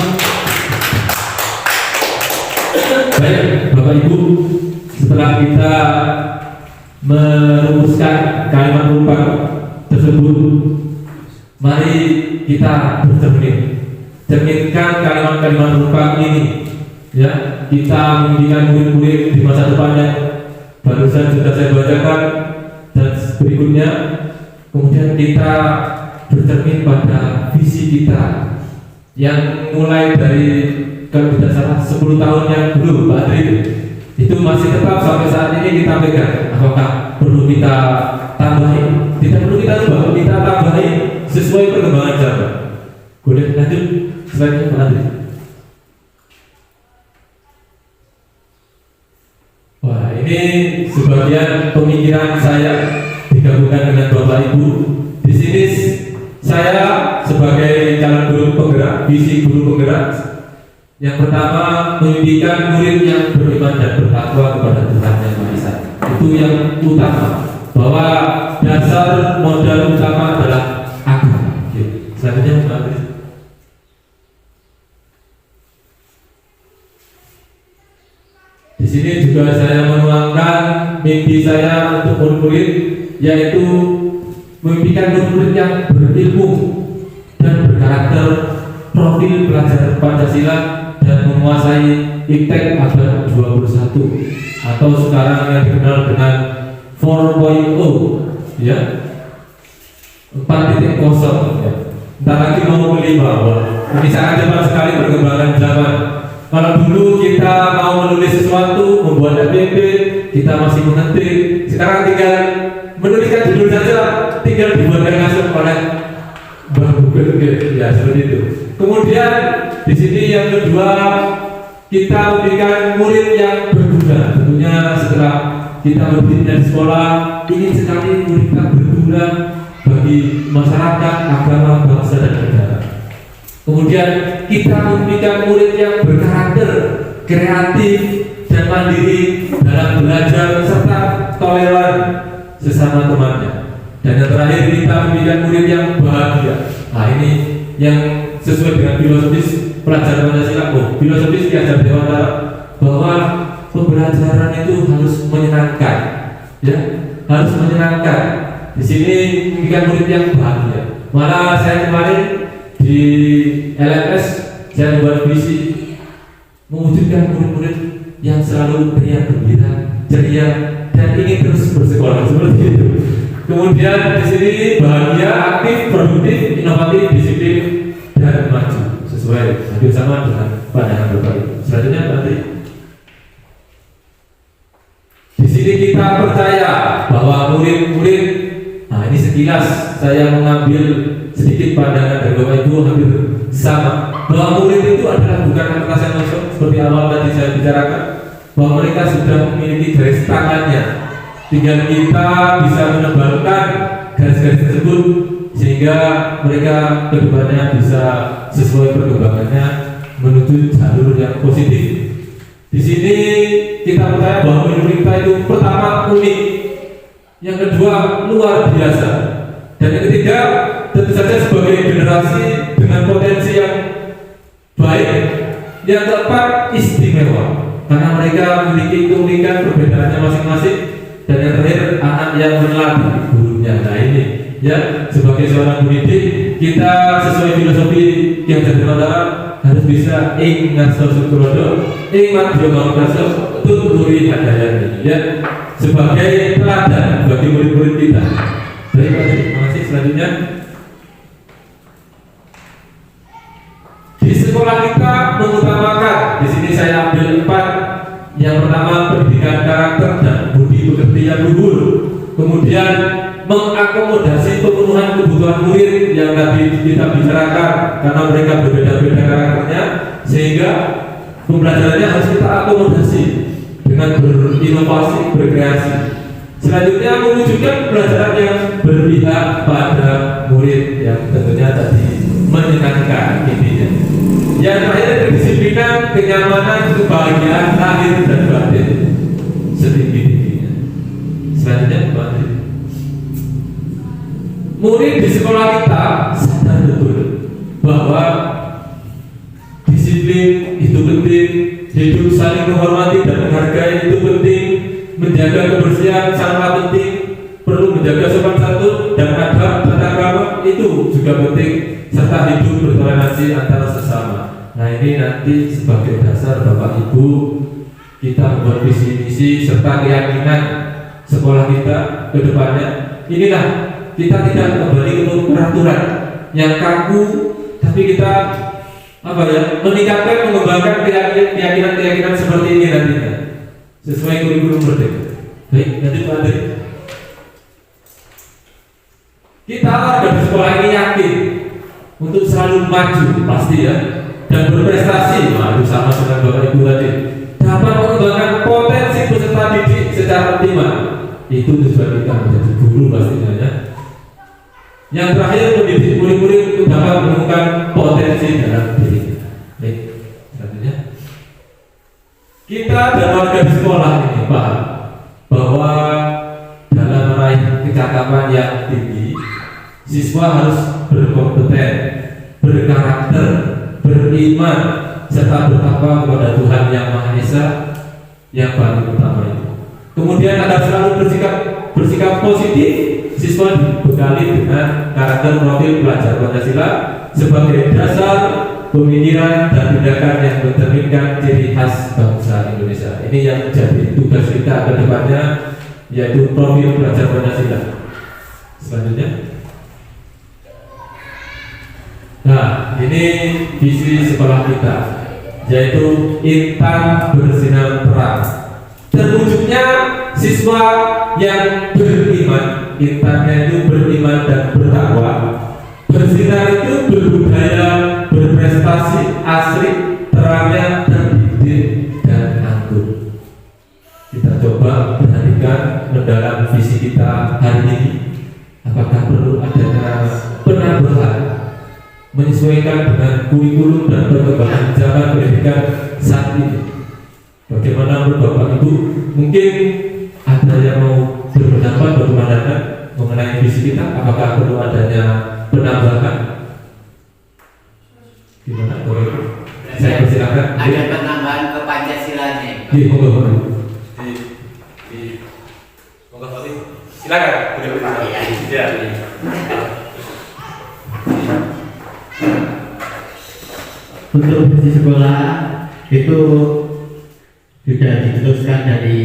Baik, Bapak Ibu, setelah kita merumuskan kalimat rumpang tersebut, mari kita cerminkan kalimat-kalimat rumpang ini. Ya, kita membimbing murid-murid di masa depannya. Barusan sudah saya bacakan, dan berikutnya kemudian kita bercermin pada visi kita yang mulai dari, kalau tidak salah, 10 tahun yang dulu Pak Andri, itu masih tetap sampai saat ini kita pegang. Apakah perlu kita tambahin? Tidak perlu kita ubah, kita tambahin sesuai perkembangan zaman. Boleh lanjut selanjutnya Pak Andri. Wah, ini sebagian pemikiran saya digabungkan dengan Bapak Ibu. Di sini saya sebagai calon guru penggerak, visi guru penggerak. Yang pertama, mendidikan murid yang beriman dan bertakwa kepada Tuhan Yang Maha Esa. Itu yang utama, bahwa dasar modal utama adalah agama. Selanjutnya Pak Andri. Di sini juga saya menuangkan mimpi saya untuk murid-murid, yaitu memimpikan murid-murid yang berilmu dan berkarakter, profil pelajar Pancasila, dan menguasai iptek abad 21 atau sekarang yang dikenal dengan 4.0, ya. 4.0 ya. Ntar lagi mau ke 5. Ini sangat cepat sekali perkembangan zaman. Kalau dulu kita mau menulis sesuatu, membuat APP, kita masih mengetik. Sekarang tinggal menuliskan judul saja, tinggal dibuatkan langsung oleh Google, ya seperti itu. Kemudian di sini yang kedua, kita memberikan murid yang berguna. Tentunya setelah kita berdiri di sekolah, ingin sekali murid kita berguna bagi masyarakat, agama, bangsa dan negara. Kemudian kita memberikan murid yang berkarakter, kreatif dan mandiri dalam belajar serta toleran sesama temannya. Dan yang terakhir kita memberikan murid yang bahagia. Nah ini yang sesuai dengan filosofis pelajaran Pancasila. Filosofis diajar Dewantara bahwa pembelajaran itu harus menyenangkan, ya, harus menyenangkan. Di sini memberikan murid yang bahagia. Malah saya kemarin di LMS saya membuat visi mewujudkan murid-murid yang selalu riang gembira, ceria dan ingin terus bersekolah seperti itu. Kemudian di sini bahagia, aktif, produktif, inovatif, disiplin dan maju sesuai hampir sama dengan pandangan Bapak Ibu. Selanjutnya nanti di sini kita percaya bahwa murid-murid, nah ini sekilas saya mengambil sedikit pandangan dari Bapak Ibu hampir sama, bahwa murid itu adalah bukan kertas yang kosong seperti awal tadi saya bicarakan, bahwa mereka sudah memiliki garis tangannya, tinggal kita bisa menebalkan garis-garis tersebut sehingga mereka kedepannya bisa sesuai perkembangannya menuju jalur yang positif. Di sini kita percaya bahwa murid kita itu pertama unik, yang kedua luar biasa, dan yang ketiga tentu saja sebagai generasi dengan potensi yang baik, yang keempat istimewa karena mereka memiliki keunikan perbedaannya masing-masing, dan yang terakhir anak yang meneladani gurunya. Nah ini ya, sebagai seorang pendidik kita sesuai filosofi yang Dewantara harus bisa ing ngarso sukurodo, ing madyo mangkaso, tuturi hadayani, ya, sebagai teladan bagi murid-murid kita. Baik, terima kasih. Selanjutnya di sekolah kita mengutamakan, di sini saya ambil 4. Yang pertama pendidikan karakter dan budi pekerti yang luhur. Kemudian mengakomodasi pemenuhan kebutuhan murid yang tadi kita bicarakan karena mereka berbeda-beda karakternya, sehingga pembelajarannya harus kita akomodasi dengan berinovasi, berkreasi. Selanjutnya mewujudkan pembelajaran yang berpihak pada murid yang tentunya tadi menyenangkan intinya. Yang terakhir kedisiplinan, kenyamanan, kebahagiaan lahir dan batin setinggi-tingginya. Selanjutnya murid di sekolah kita sadar betul bahwa disiplin itu penting, hidup saling menghormati dan menghargai itu penting, menjaga kebersihan sangat penting, perlu menjaga sopan santun dan adab tata krama itu juga penting, serta hidup bertoleransi antara sesama. Nah ini nanti sebagai dasar Bapak Ibu kita membuat visi misi serta keyakinan sekolah kita ke depannya. Inilah, kita tidak kembali ke peraturan yang kaku, tapi kita meningkatkan, mengembangkan keyakinan seperti ini nantinya sesuai kurikulum merdeka. Baik, nanti Pak Andri, kita warga di sekolah ini yakin untuk selalu maju pasti ya, dan berprestasi. Nah, itu sama dengan Bapak Ibu tadi, dapat mengembangkan potensi peserta didik secara optimal. Itu tujuan kita menjadi guru pastinya ya. Yang terakhir mendidik murid-murid untuk dapat menemukan potensi dalam diri kita. Baik, selanjutnya kita dan warga di sekolah ini paham bahwa dalam meraih kecakapan yang tinggi, siswa harus berkompeten, berkarakter, beriman, serta bertakwa kepada Tuhan Yang Maha Esa yang paling utama itu. Kemudian agar selalu bersikap positif, siswa dibekali dengan karakter profil pelajar Pancasila sebagai dasar pemikiran dan tindakan yang mencerminkan ciri khas bangsa Indonesia. Ini yang menjadi tugas kita ke depannya, yaitu profil pelajar Pancasila. Selanjutnya Nah, ini visi sekolah kita, yaitu intan bersinar terang. Terwujudnya siswa yang beriman, intannya itu beriman dan bertakwa. Bersinar itu berbudaya, berprestasi, asri, terangnya terdidik dan anggun. Kita coba perhatikan mendalam visi kita hari ini. Apakah perlu adanya penambahan menyesuaikan dengan kurikulum dan perkembangan zaman pendidikan saat ini? Bagaimana menurut Bapak Ibu? Mungkin ada yang mau berpendapat berpandangan mengenai visi kita. Apakah perlu adanya penambahan? Gimana Bapak Ibu? Saya persilakan. Ada penambahan ke Pancasilanya. Di monggo. Monggo Pak. Silakan. Ya. Untuk visi sekolah itu sudah diteruskan dari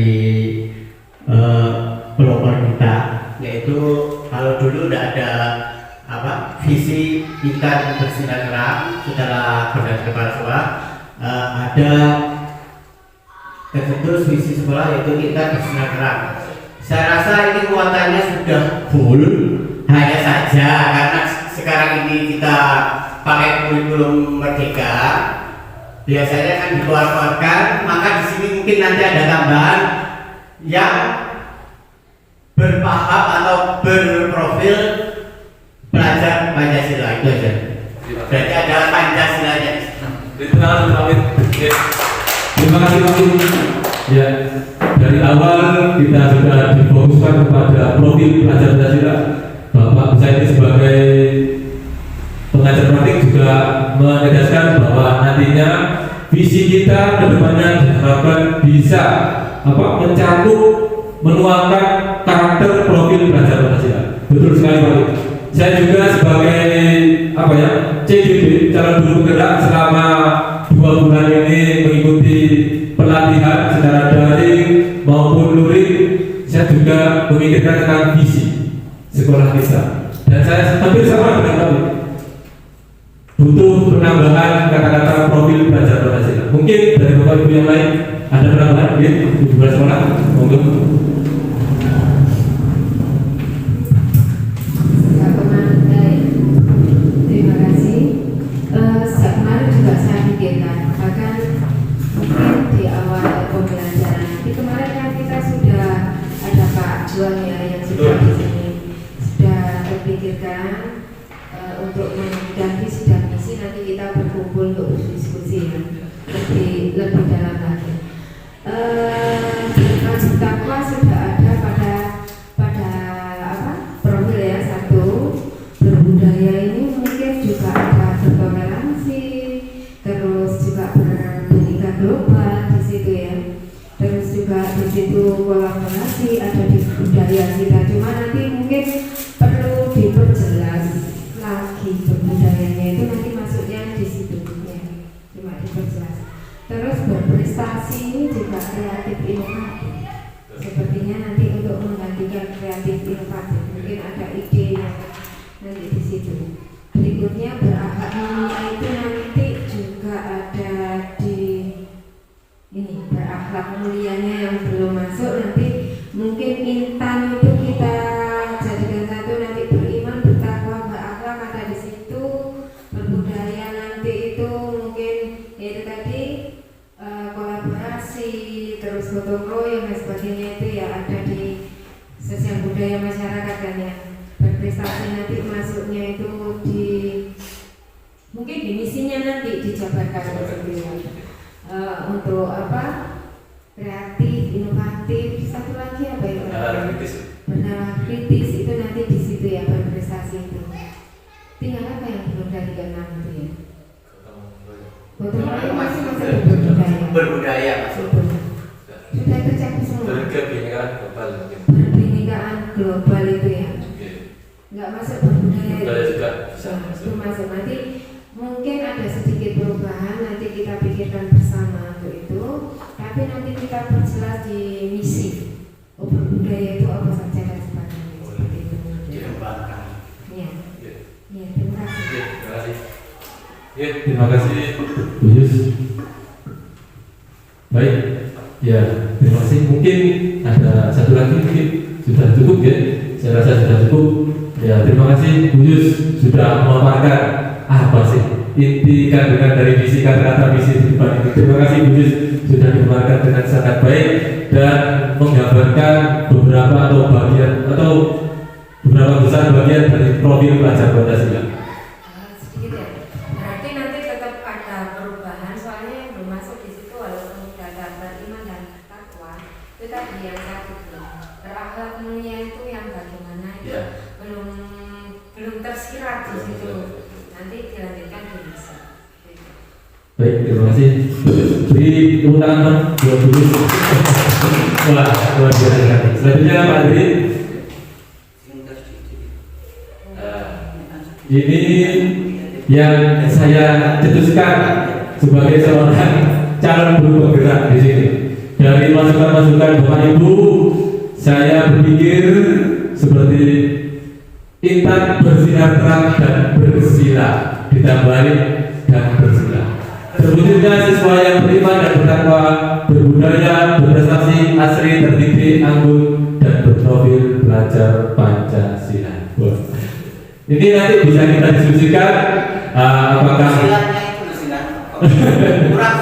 pelopor kita, yaitu kalau dulu tidak ada visi intan bersinar terang setelah berada kepala sekolah, ada tercetus visi sekolah yaitu intan bersinar terang. Saya rasa ini muatannya sudah full, hanya saja karena sekarang ini kita pakai kurikulum merdeka, biasanya kan dikeluarkan, maka di sini mungkin nanti ada tambahan yang berpaham atau berprofil pelajar Pancasila, itu aja. Berarti ada Pancasilanya. Terima kasih Pak. Ya, dari awal kita sudah difokuskan kepada profil pelajar Pancasila. Bapak saya ini sebagai pengajar praktik juga menegaskan bahwa nantinya visi kita kedepannya diharapkan bisa mencakup, menuangkan karakter profil pelajar Pancasila. Betul sekali Pak. Saya juga sebagai CGB calon guru penggerak selama 2 bulan ini mengikuti pelatihan secara daring maupun luring. Saya juga memikirkan tentang visi sekolah kita, dan saya hampir sama dengan Pak. Butuh penambahan kata-kata profil pelajar Pancasila. Mungkin dari Bapak Ibu yang lain ada penambahan di beberapa sekolah. Monggo. Terima kasih. Sejak kemarin juga saya pikirkan, bahkan mungkin di awal pembelajaran. Di kemarin kan kita sudah ada Pak Juan ya yang sudah di sini sudah terpikirkan untuk dan visi dan misi nanti kita berkumpul untuk berdiskusi ya, lebih dalam lagi. Wajib takwa sudah ada pada profil ya, satu berbudaya ini mungkin juga ada bertoleransi, terus juga berpendidikan global di situ ya, terus juga di situ kolaborasi ada di budaya kita. Cuma nanti mungkin perlu diperjelas lagi berbudayanya itu nanti masuknya di situ ya, cuma diperjelas. Terus berprestasi ini juga kreatif inovatif, sepertinya nanti untuk menggantikan kreatif inovatif mungkin ada ide yang nanti di situ. Berikutnya berakhlak mulia itu nanti juga ada di ini, berakhlak mulianya yang belum masuk, nanti mungkin intan itu kita jadikan satu, nanti beriman, bertakwa, berakhlak ada di situ. Berbudaya nanti itu mungkin itu tadi kolaborasi, terus gotong royong dan sebagainya itu ya ada di sosial budaya masyarakat kan ya. Berprestasi nanti masuknya itu di mungkin di misinya nanti dijabarkan seperti itu ya. Untuk kreatif, inovatif, satu lagi apa ya? Bernalar kritis itu nanti di situ ya, berprestasi itu. Tinggal apa yang belum dari ke-6 itu ya? Gotong royong masih berbudaya. Berbudaya masuk. Sudah tercakup semua. Berkebinekaan global mungkin. Berkebinekaan global itu ya. Nggak masuk berbudaya. Budaya juga bisa Nah, masuk. itu masuk nanti. Mungkin ada sedikit perubahan, nanti kita pikirkan bersama untuk itu. Tapi nanti kita perjelas di misi. Berbudaya itu apa saja dan sebagainya. Seperti itu. Dikembangkan. Iya. Iya, terima kasih. Terima kasih. terima kasih Bu Yus. Baik, ya terima kasih. Mungkin ada satu lagi, mungkin sudah cukup ya. Saya rasa sudah cukup. Ya terima kasih Bu Yus sudah memaparkan apa sih inti kandungan dari visi, kata-kata visi di depan ini. Terima kasih Bu Yus sudah memaparkan dengan sangat baik dan menggambarkan beberapa atau bagian atau beberapa besar bagian dari profil pelajar Pancasila. Sedikit ya. Berarti nanti tetap ada perubahan soalnya yang belum masuk di situ walaupun sudah gambar iman dan takwa itu tadi yang satu belum berakhlak mulia itu yang bagaimana itu Ya. belum tersirat di situ. Nanti dilanjutkan di bisa. Baik, terima kasih. Beri tepuk tangan buat Bu Yus. Wah, luar biasa sekali. Selanjutnya Pak Adri. Ini yang saya cetuskan sebagai seorang calon guru penggerak di sini. Dari masukan-masukan Bapak Ibu, saya berpikir seperti intan bersinar terang dan bersila, ditambahi dan bersila. Terwujudnya siswa yang beriman dan bertakwa, berbudaya, berprestasi, asri, terdidik, anggun, dan berprofil belajar Pancasila. Wah. Ini nanti bisa kita diskusikan apakah Silanya itu silang. Kurang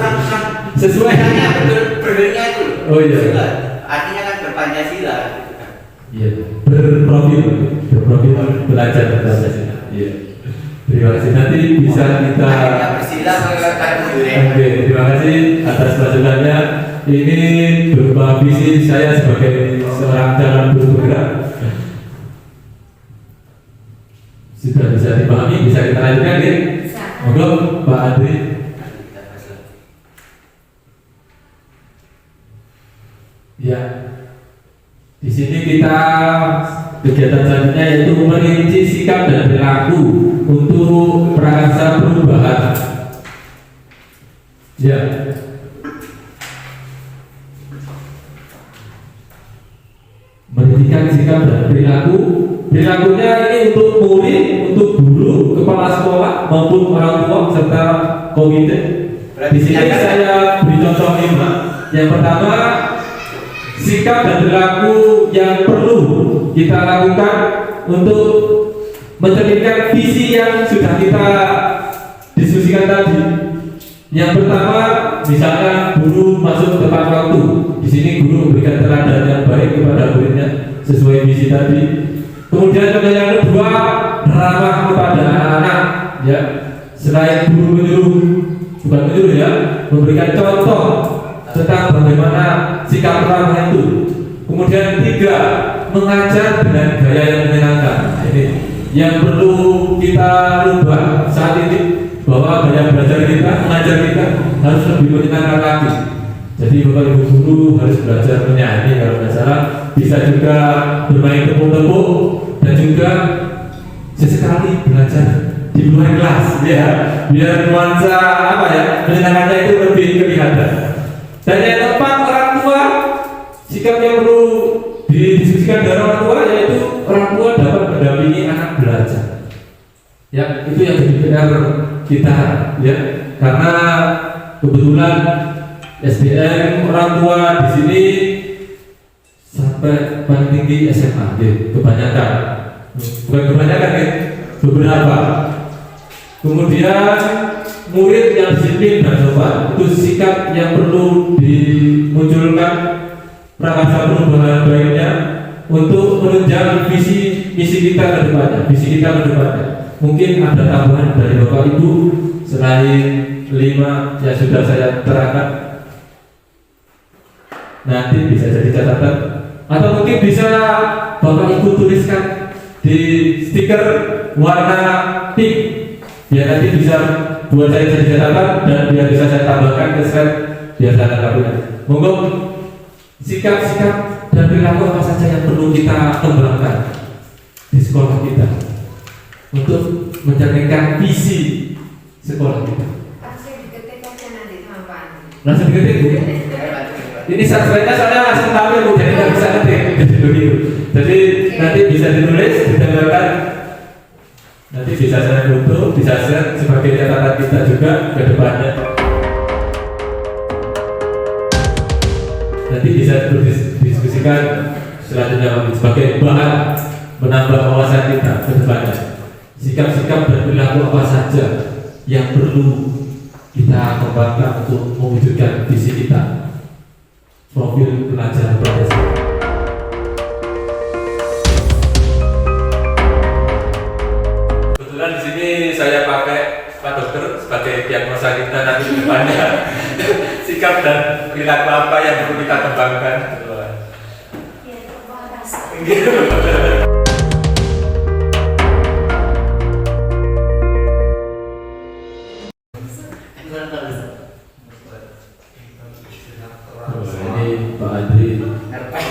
sesuai. Silanya benernya itu. Oh iya. Sila. Artinya kan berpancasila gitu kan. Iya, berprofil belajar Pancasila. Iya. Terima kasih. Nanti bisa kita. Akhirnya bersila kayak Oke, terima kasih atas masukannya. Ini berupa visi saya sebagai seorang calon guru penggerak. Sudah bisa dipahami, bisa kita lanjutkan ya? Bisa. Monggo Pak Adri. Ya, di sini kita kegiatan selanjutnya yaitu merinci sikap dan perilaku untuk prakarsa perubahan. Ya. Merinci sikap dan perilakunya ini untuk murid, untuk guru, kepala sekolah maupun orang tua serta komite. Di sini saya beri contoh 5. Yang pertama, sikap dan perilaku yang perlu kita lakukan untuk mencerminkan visi yang sudah kita diskusikan tadi. Yang pertama, misalnya guru masuk tepat waktu. Di sini guru memberikan teladan yang baik kepada muridnya sesuai visi tadi. Kemudian contoh yang kedua, ramah kepada anak-anak. Ya, selain guru bukan menyuruh ya, memberikan contoh tentang bagaimana sikap ramah itu. Kemudian 3, mengajar dengan gaya yang menyenangkan. Ini yang perlu kita rubah saat ini, bahwa gaya belajar kita, mengajar kita harus lebih menyenangkan lagi. Jadi Bapak Ibu guru harus belajar menyanyi kalau tidak salah, bisa juga bermain tepuk-tepuk dan juga sesekali belajar di luar kelas ya, biar nuansa apa ya, menyenangkannya itu lebih kelihatan. Dan yang keempat, orang tua, sikap yang perlu didiskusikan dari orang tua yaitu orang tua dapat mendampingi anak belajar. Ya, itu yang jadi PR kita ya, karena kebetulan SDM orang tua di sini sampai paling tinggi SMA, ya, kebanyakan, bukan kebanyakan ya, beberapa. Kemudian murid yang disiplin dan sopan, itu sikap yang perlu dimunculkan prakarsa perubahan baiknya untuk menunjang visi misi kita ke depannya, visi kita ke depannya. Mungkin ada tambahan dari Bapak Ibu selain 5 yang sudah saya terangkan. Nanti bisa jadi catatan atau mungkin bisa Bapak Ibu tuliskan di stiker warna pink, biar nanti bisa buat saya jadi catatan dan biar bisa saya tambahkan ke slide biar saya lengkapkan. Monggo, sikap-sikap dan perilaku apa saja yang perlu kita kembangkan di sekolah kita untuk mencerminkan visi sekolah kita. Langsung diketik aja nanti sama Pak. Langsung diketik Bu. Ini slide-nya soalnya langsung tampil Bu, jadi nggak bisa ketik. Begitu. Jadi nanti bisa ditulis, ditambahkan Nanti bisa saya foto, bisa share sebagai catatan kita juga ke depannya. Nanti bisa didiskusikan selanjutnya sebagai bahan menambah wawasan kita ke depannya. Sikap-sikap dan perilaku apa saja yang perlu kita kembangkan untuk mewujudkan visi kita. Profil pelajar Pancasila. Kebetulan di sini saya pakai Pak Dokter sebagai diagnosa kita nanti ke depannya. Sikap dan perilaku apa yang perlu kita kembangkan. Ini Pak Andri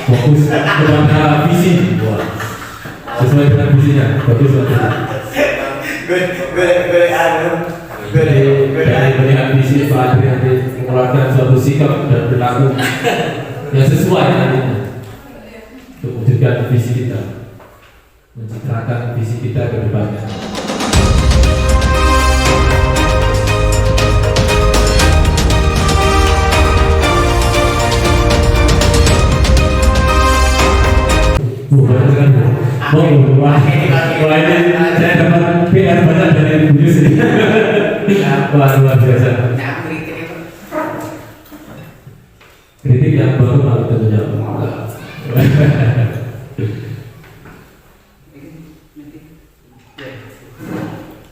fokus kepada visi. Wah, sesuai dengan visinya. Bagus banget. Dari melihat visi Pak Andri nanti mengeluarkan suatu sikap dan perilaku yang sesuai nantinya untuk mewujudkan visi kita, mencitrakan visi kita ke depannya. Wah, ini saya dapat PR banyak dari Bu Yus ini. Wah, luar biasa. Kritik yang baru malah tentunya.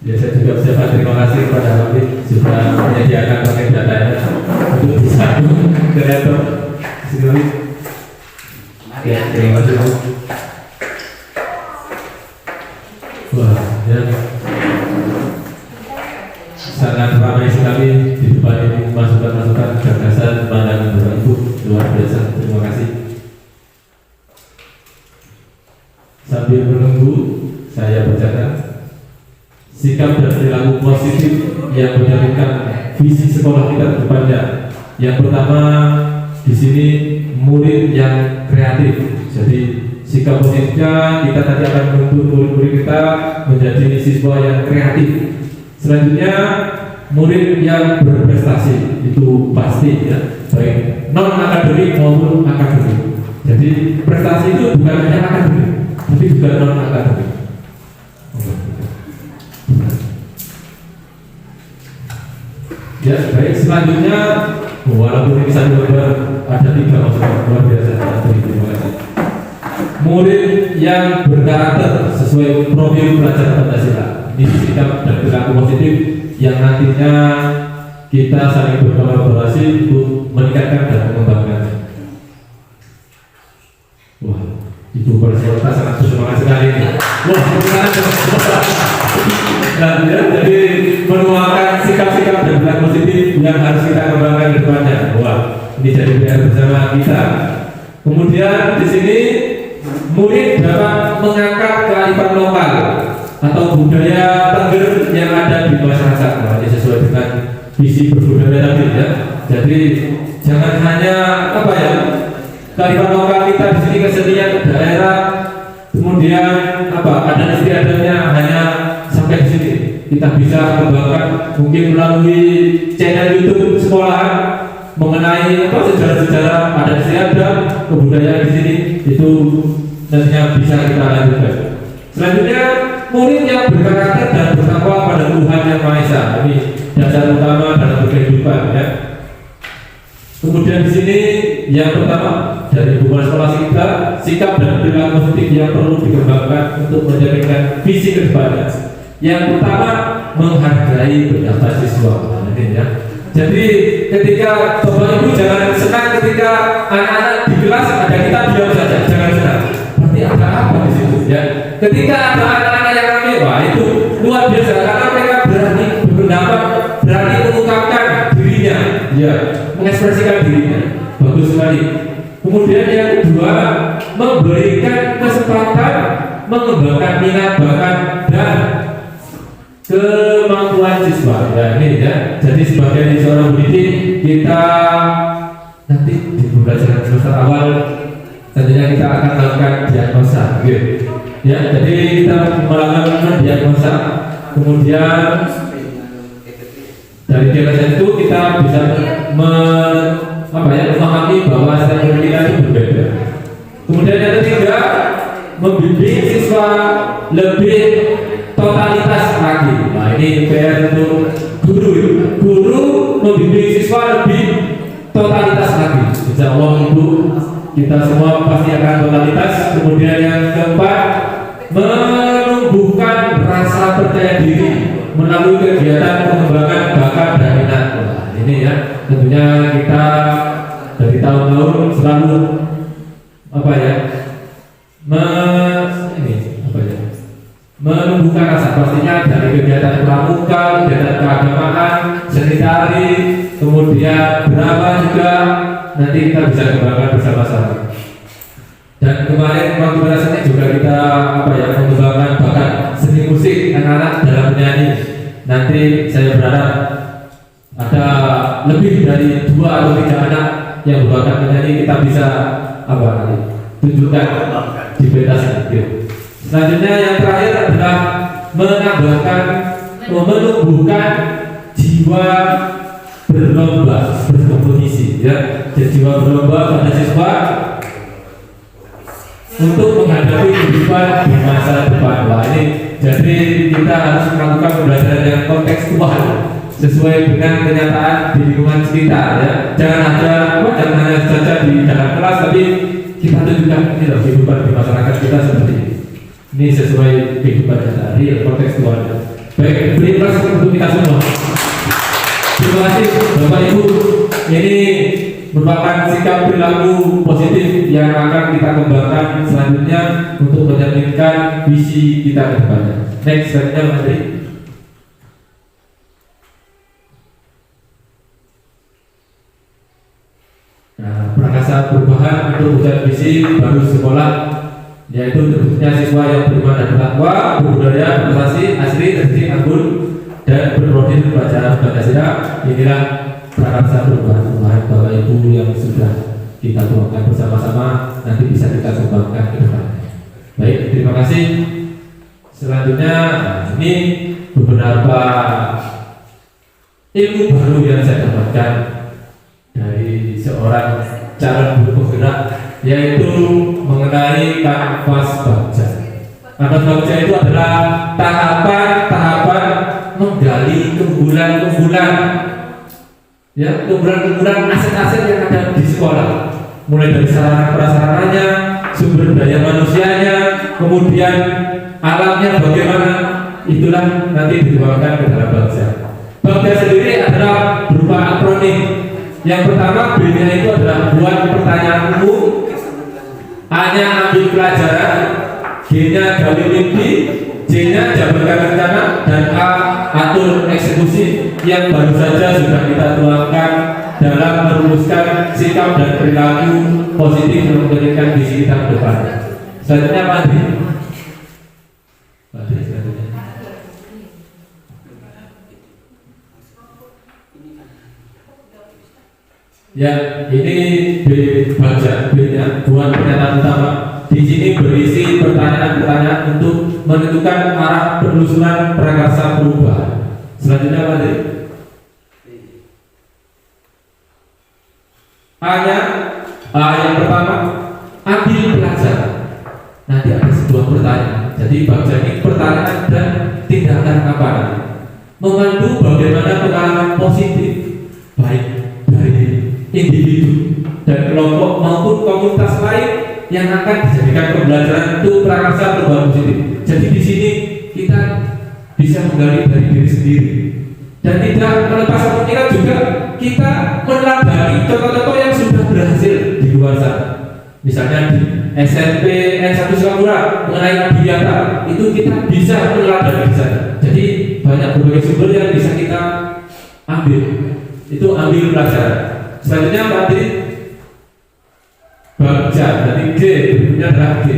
Ya, saya juga ucapkan terima kasih kepada Habib sudah menyediakan paket datanya untuk bisa kreator. Ya, terima kasih. Wah, ya. Sangat ramai sekali di depan ini masukan-masukan gagasan pandangan Bapak Ibu, luar biasa. Terima kasih. Sambil menunggu, saya bacakan sikap dan perilaku positif yang mencerminkan visi sekolah kita ke depannya. Yang pertama di sini murid yang kreatif. Jadi sikap positifnya kita tadi akan menuntut murid-murid kita menjadi siswa yang kreatif. Selanjutnya murid yang berprestasi, itu pasti ya, baik non akademik maupun akademik. Jadi prestasi itu bukan hanya akademik, tapi juga non akademik. Ya, baik, selanjutnya walaupun ini satu gambar ada 3 maksudnya, luar biasa. Terima kasih. Murid yang berkarakter sesuai profil pelajar Pancasila. Ini sikap dan perilaku positif yang nantinya kita saling berkolaborasi untuk meningkatkan dan mengembangkannya. Wah, Ibu Persiwata sangat bersemangat sekali. Wah, nah, ya, jadi menuangkan sikap-sikap dan perilaku positif yang harus kita kembangkan ke depannya. Wah, ini jadi PR bersama kita. Kemudian di sini murid dapat mengangkat kearifan lokal atau budaya Tengger yang ada di masyarakat. Nah, ini sesuai dengan visi berbudaya tadi ya. Jadi jangan hanya apa ya, kearifan lokal kita di sini, kesenian daerah, kemudian apa adat istiadatnya hanya sampai di sini. Kita bisa kembangkan mungkin melalui channel YouTube sekolah mengenai apa sejarah-sejarah adat istiadat, kebudayaan di sini, itu nantinya bisa kita lanjutkan. Selanjutnya murid yang berkarakter dan bertakwa pada Tuhan Yang Maha Esa. Ini dasar utama dalam kehidupan ya. Kemudian di sini yang pertama dari hubungan sekolah kita, sikap dan perilaku positif yang perlu dikembangkan untuk menjadikan visi ke depannya. Yang pertama menghargai pendapat siswa. Nah, ini ya. Jadi ketika Bapak Ibu jangan senang ketika anak-anak di kelas ada kita diam saja, jangan senang. Berarti ada apa di situ ya? Ketika ada anak-anak yang ramai, wah itu luar biasa karena mereka berani berpendapat, berani mengungkapkan dirinya, ya, mengekspresikan dirinya. Bagus sekali. Kemudian yang kedua, memberikan kesempatan mengembangkan minat, bakat dan kemampuan siswa. Ya, ini ya. Jadi sebagai seorang pendidik kita nanti di pembelajaran semester awal tentunya kita akan melakukan diagnosa. Gitu. Ya, jadi kita melakukan diagnosa, kemudian dari diagnosa itu kita bisa memahami bahwa setiap kita itu berbeda. Kemudian yang ketiga, membimbing siswa lebih totalitas lagi. Nah, ini PR untuk guru. Guru membimbing siswa lebih totalitas lagi. Insya Allah Ibu, kita semua pasti akan totalitas. Kemudian yang keempat, menumbuhkan rasa percaya diri melalui kegiatan pengembangan bakat dan minat. Nah, ini ya, tentunya kita dari tahun-tahun selalu menumbuhkan rasa, pastinya dari kegiatan pramuka, kegiatan keagamaan, seni tari, kemudian drama juga nanti kita bisa kembangkan bersama-sama. Dan kemarin waktu rasanya juga kita mengembangkan bakat seni musik anak-anak dalam menyanyi. Nanti saya berharap ada lebih dari 2 atau 3 anak yang berbakat menyanyi, kita bisa tunjukkan di pentas ini. Selanjutnya yang terakhir adalah menumbuhkan jiwa berlomba, berkompetisi, ya. Jadi jiwa berlomba pada siswa untuk menghadapi kehidupan di masa depan. Wah, ini jadi kita harus melakukan pembelajaran yang kontekstual sesuai dengan kenyataan di lingkungan sekitar, ya. Jangan hanya saja di dalam kelas, tapi kita tunjukkan ini loh kehidupan di masyarakat kita seperti ini. Ini sesuai kehidupan nyata, real, kontekstual. Baik, beri kelas untuk kita semua. Terima kasih Bapak Ibu. Ini merupakan sikap perilaku positif yang akan kita kembangkan selanjutnya untuk mencerminkan visi kita ke depannya. Next, selanjutnya Menteri. Nah, prakasa perubahan untuk wujud visi baru sekolah, yaitu terbentuknya siswa yang beriman dan bertakwa, berbudaya, berprestasi, asli, terdidik, anggun, dan berprodi pelajaran Pancasila. Inilah prakarsa perubahan Bapak Ibu yang sudah kita tuangkan bersama-sama, nanti bisa kita kembangkan ke depan. Baik, terima kasih. Selanjutnya, ini beberapa ilmu baru yang saya dapatkan dari seorang calon guru penggerak, yaitu mengenai kanvas baja. Kanvas baja itu adalah tahapan-tahapan menggali keunggulan-keunggulan, ya, keunggulan-keunggulan aset-aset yang ada di sekolah, mulai dari sarana prasarananya, sumber daya manusianya, kemudian alamnya bagaimana, itulah nanti dikembangkan ke dalam baja. Baja sendiri adalah berupa akronim. Yang pertama, B-nya itu adalah buat pertanyaan umum, A-nya ambil pelajaran, G-nya gali mimpi, J-nya jabarkan rencana, dan A atur eksekusi, yang baru saja sudah kita tuangkan dalam merumuskan sikap dan perilaku positif yang menjadikan visi kita ke depan. Selanjutnya Pak Adri. Ya, ini baca B-nya buat pernyataan utama. Di sini berisi pertanyaan-pertanyaan untuk menentukan arah penelusuran prakarsa perubahan. Selanjutnya apa tadi? A-nya, yang pertama, ambil pelajaran. Nanti ada sebuah pertanyaan. Jadi baca ini pertanyaan dan tindakan apa? Memandu bagaimana pengalaman positif, baik dari individu dan kelompok maupun komunitas lain yang akan dijadikan pembelajaran untuk prakarsa perubahan positif. Jadi di sini kita bisa menggali dari diri sendiri dan tidak melepas kemungkinan juga kita meneladani contoh-contoh yang sudah berhasil di luar sana. Misalnya di SMP N1 Singapura mengenai Abiyata, itu kita bisa meneladani di sana. Jadi banyak berbagai sumber yang bisa kita ambil. Itu ambil pelajaran. Selanjutnya Pak Adri, baca, jadi G, berikutnya adalah G.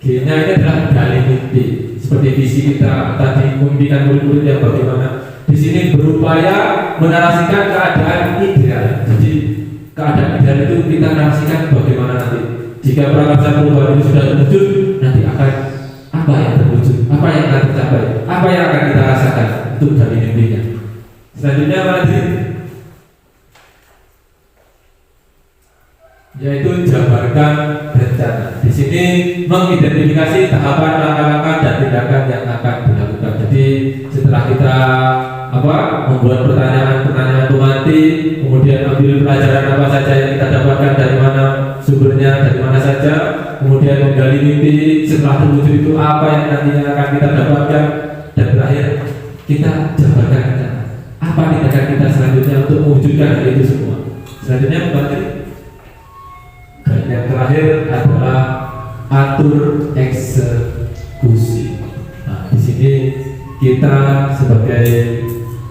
G-nya ini adalah gali mimpi. Seperti visi kita tadi, memimpikan murid-murid yang bagaimana. Di sini berupaya menarasikan keadaan ideal. Jadi keadaan ideal itu kita narasikan bagaimana nanti. Jika prakarsa perubahan itu sudah terwujud, nanti akan apa yang terwujud, apa yang akan tercapai, apa yang akan kita rasakan untuk dari mimpinya. Selanjutnya apa lagi? Yaitu jabarkan rencana. Di sini mengidentifikasi tahapan, langkah-langkah dan tindakan yang akan dilakukan. Jadi setelah kita membuat pertanyaan-pertanyaan pemantik, kemudian ambil pelajaran apa saja yang kita dapatkan, dari mana sumbernya, dari mana saja, kemudian menggali mimpi, setelah terwujud itu apa yang nantinya akan kita dapatkan, dan terakhir kita jabarkan rencana. Apa tindakan kita selanjutnya untuk mewujudkan hal itu semua. Selanjutnya membantu. Dan yang terakhir adalah atur eksekusi. Nah, di sini kita sebagai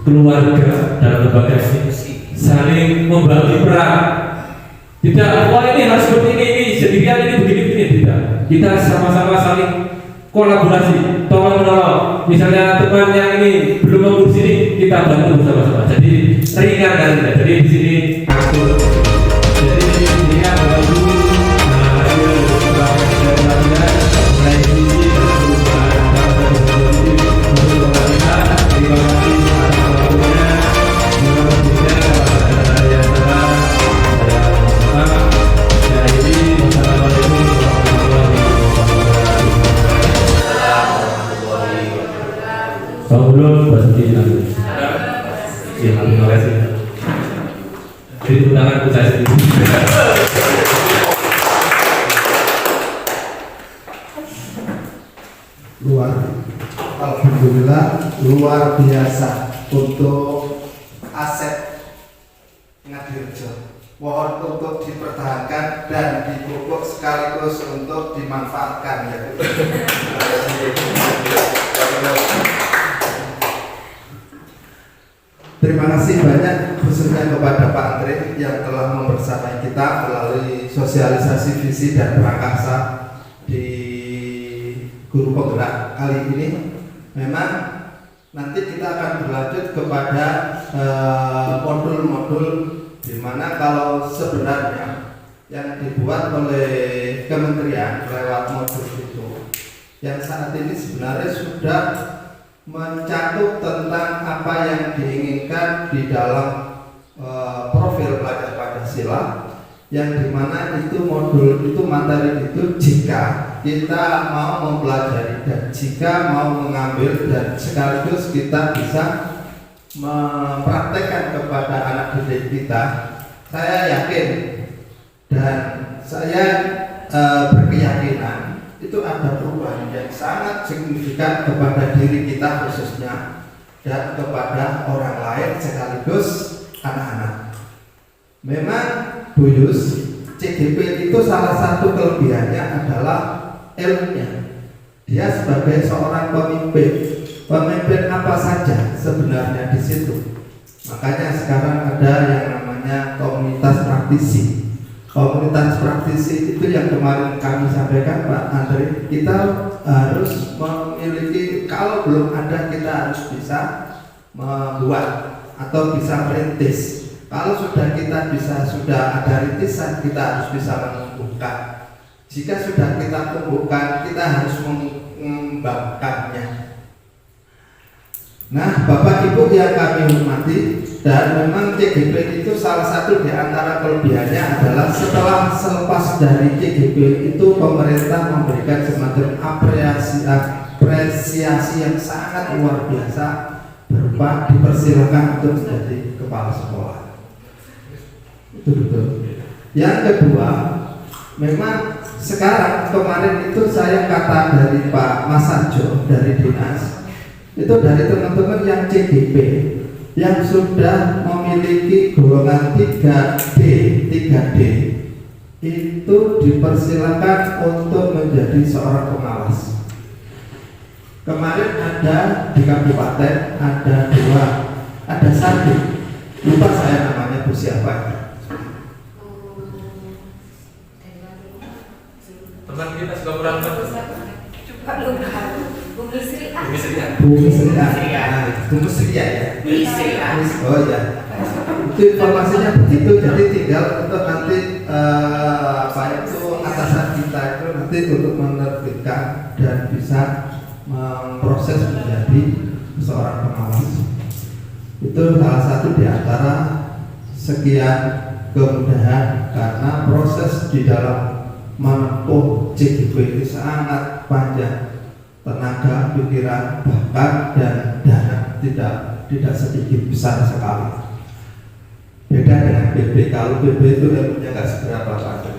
keluarga dalam lembaga ini saling membagi peran. Tidak, wah ini harus seperti ini sendirian, ini begini, tidak. Kita sama-sama saling kolaborasi, tolong menolong. Misalnya teman yang ini belum mengurus ini, kita bantu bersama-sama. Jadi ringan dan tidak. Jadi di sini atur. Jadi ini adalah terima kasih. Jadi tangan saya sendiri. Alhamdulillah luar biasa untuk aset Ngadirejo. Mohon untuk dipertahankan dan dipupuk sekaligus untuk dimanfaatkan ya. Terima kasih banyak khususnya kepada Pak Andre yang telah membersamai kita melalui sosialisasi visi dan prakarsa di guru penggerak kali ini. Memang nanti kita akan berlanjut kepada modul-modul di mana kalau sebenarnya yang dibuat oleh kementerian lewat modul itu yang saat ini sebenarnya sudah mencakup tentang apa yang diinginkan di dalam profil pelajar Pancasila, yang dimana itu modul itu materi itu jika kita mau mempelajari dan jika mau mengambil dan sekaligus kita bisa mempraktekkan kepada anak didik kita, saya yakin dan saya berkeyakinan itu ada perubahan yang sangat signifikan kepada diri kita khususnya dan kepada orang lain sekaligus anak-anak. Memang Buyus CGP itu salah satu kelebihannya adalah ilmunya. Dia sebagai seorang pemimpin apa saja sebenarnya di situ. Makanya sekarang ada yang namanya komunitas praktisi. Komunitas praktisi itu yang kemarin kami sampaikan Pak Andre, kita harus memiliki, kalau belum ada kita harus bisa membuat atau bisa merintis. Kalau sudah sudah ada rintisan, kita harus bisa menumbuhkan. Jika sudah kita tumbuhkan, kita harus mengembangkannya. Nah, Bapak Ibu yang kami hormati, dan memang CGP itu salah satu di antara kelebihannya adalah selepas dari CGP itu pemerintah memberikan semacam apresiasi yang sangat luar biasa berupa dipersilakan untuk menjadi kepala sekolah. Itu betul. Yang kedua, memang sekarang kemarin itu saya kata dari Pak Mas Arjo dari dinas, itu dari teman-teman yang CGP yang sudah memiliki golongan 3D itu dipersilakan untuk menjadi seorang pengawas. Kemarin ada di kabupaten ada satu, lupa saya namanya Bu siapa. Teman kita suka kurang Coba lupa. Bumi Sri A. Bumi Sri ya. Oh ya. Itu informasinya begitu. Jadi tinggal untuk nanti apa itu atasan kita itu nanti untuk menerbitkan dan bisa memproses menjadi seorang pengawas. Itu salah satu di antara sekian kemudahan, karena proses di dalam menempuh CGP ini sangat panjang, tenaga, pikiran, bahkan dan dana tidak sedikit, besar sekali. Beda dengan PP. Kalau PP itu ilmunya nggak seberapa Pak.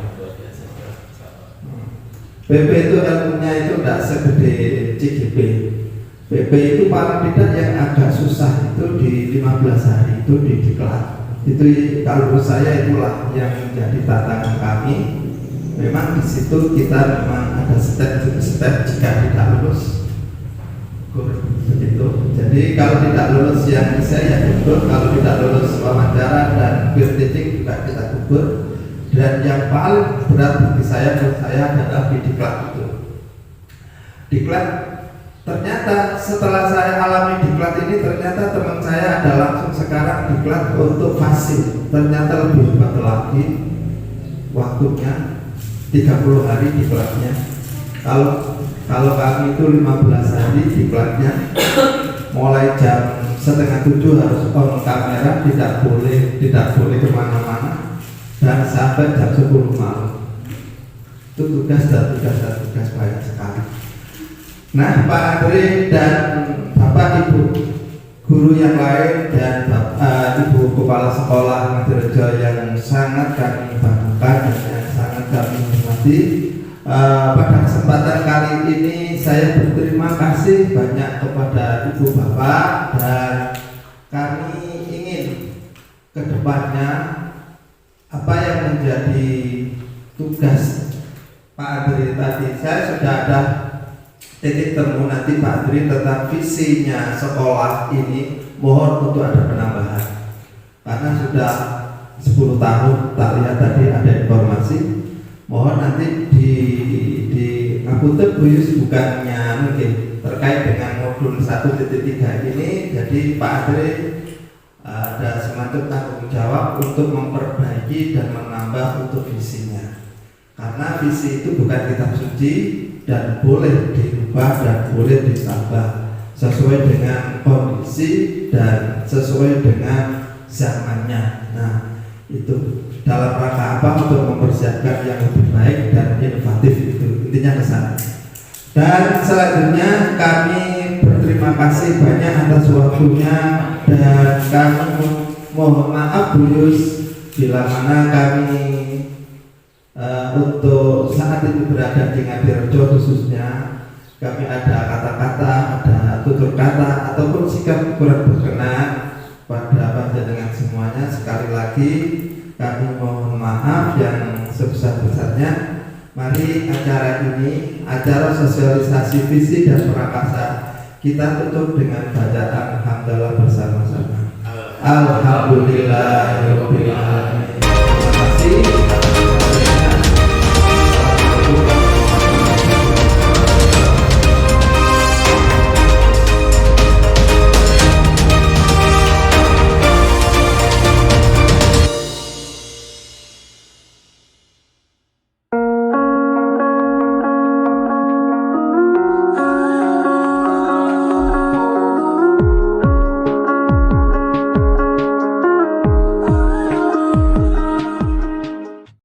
PP itu ilmunya itu tidak segede CGP. PP itu paling tidak yang agak susah itu di 15 hari itu di diklat. Itu kalau menurut saya itulah yang menjadi tantangan kami. Memang di situ kita memang ada step jika tidak lulus begitu. Jadi kalau tidak lulus yang bisa ya gugur, kalau tidak lulus wawancara dan peer teaching juga kita gugur. Dan yang paling berat bagi saya menurut saya adalah di diklat itu. Diklat ternyata setelah saya alami diklat ini, ternyata teman saya ada langsung sekarang diklat untuk fasil. Ternyata lebih hebat lagi waktunya 30 hari diklatnya. Kalau kami itu 15 hari diklatnya, mulai jam 6:30 harus on kamera, tidak boleh kemana-mana, dan sampai jam 10 malam. Itu tugas banyak sekali. Nah, Pak Andre dan Bapak Ibu guru yang lain dan Ibu Kepala Sekolah Ngadirejo yang sangat kami banggakan dan yang sangat kami hormati, pada kesempatan kali ini saya berterima kasih banyak kepada Ibu Bapak, dan kami ingin kedepannya apa yang menjadi tugas Pak Andre tadi, saya sudah ada titik temu nanti Pak Andre tentang visinya sekolah ini, mohon untuk ada penambahan karena sudah 10 tahun tak lihat tadi ada informasi, mohon nanti di ngapunten Bu Yus, bukannya mungkin terkait dengan modul 1.3 ini, jadi Pak Andre ada semacam tanggung jawab untuk memperbaiki dan menambah untuk visinya, karena visi itu bukan kitab suci dan boleh dirubah dan boleh ditambah sesuai dengan kondisi dan sesuai dengan zamannya. Nah, itu dalam rangka apa? Untuk mempersiapkan yang lebih baik dan inovatif, itu intinya ke sana. Dan selanjutnya kami berterima kasih banyak atas waktunya, dan kami mohon maaf Bu Yus bila mana kami untuk saat ini berada di Ngadirejo khususnya, kami ada kata-kata, ada tutur kata ataupun sikap kurang berkenan pada panjenengan semuanya. Sekali lagi kami mohon maaf yang sebesar-besarnya. Mari acara ini, acara sosialisasi visi dan prakasa, kita tutup dengan bacaan hamdalah bersama-sama. Alhamdulillahirabbil alamin.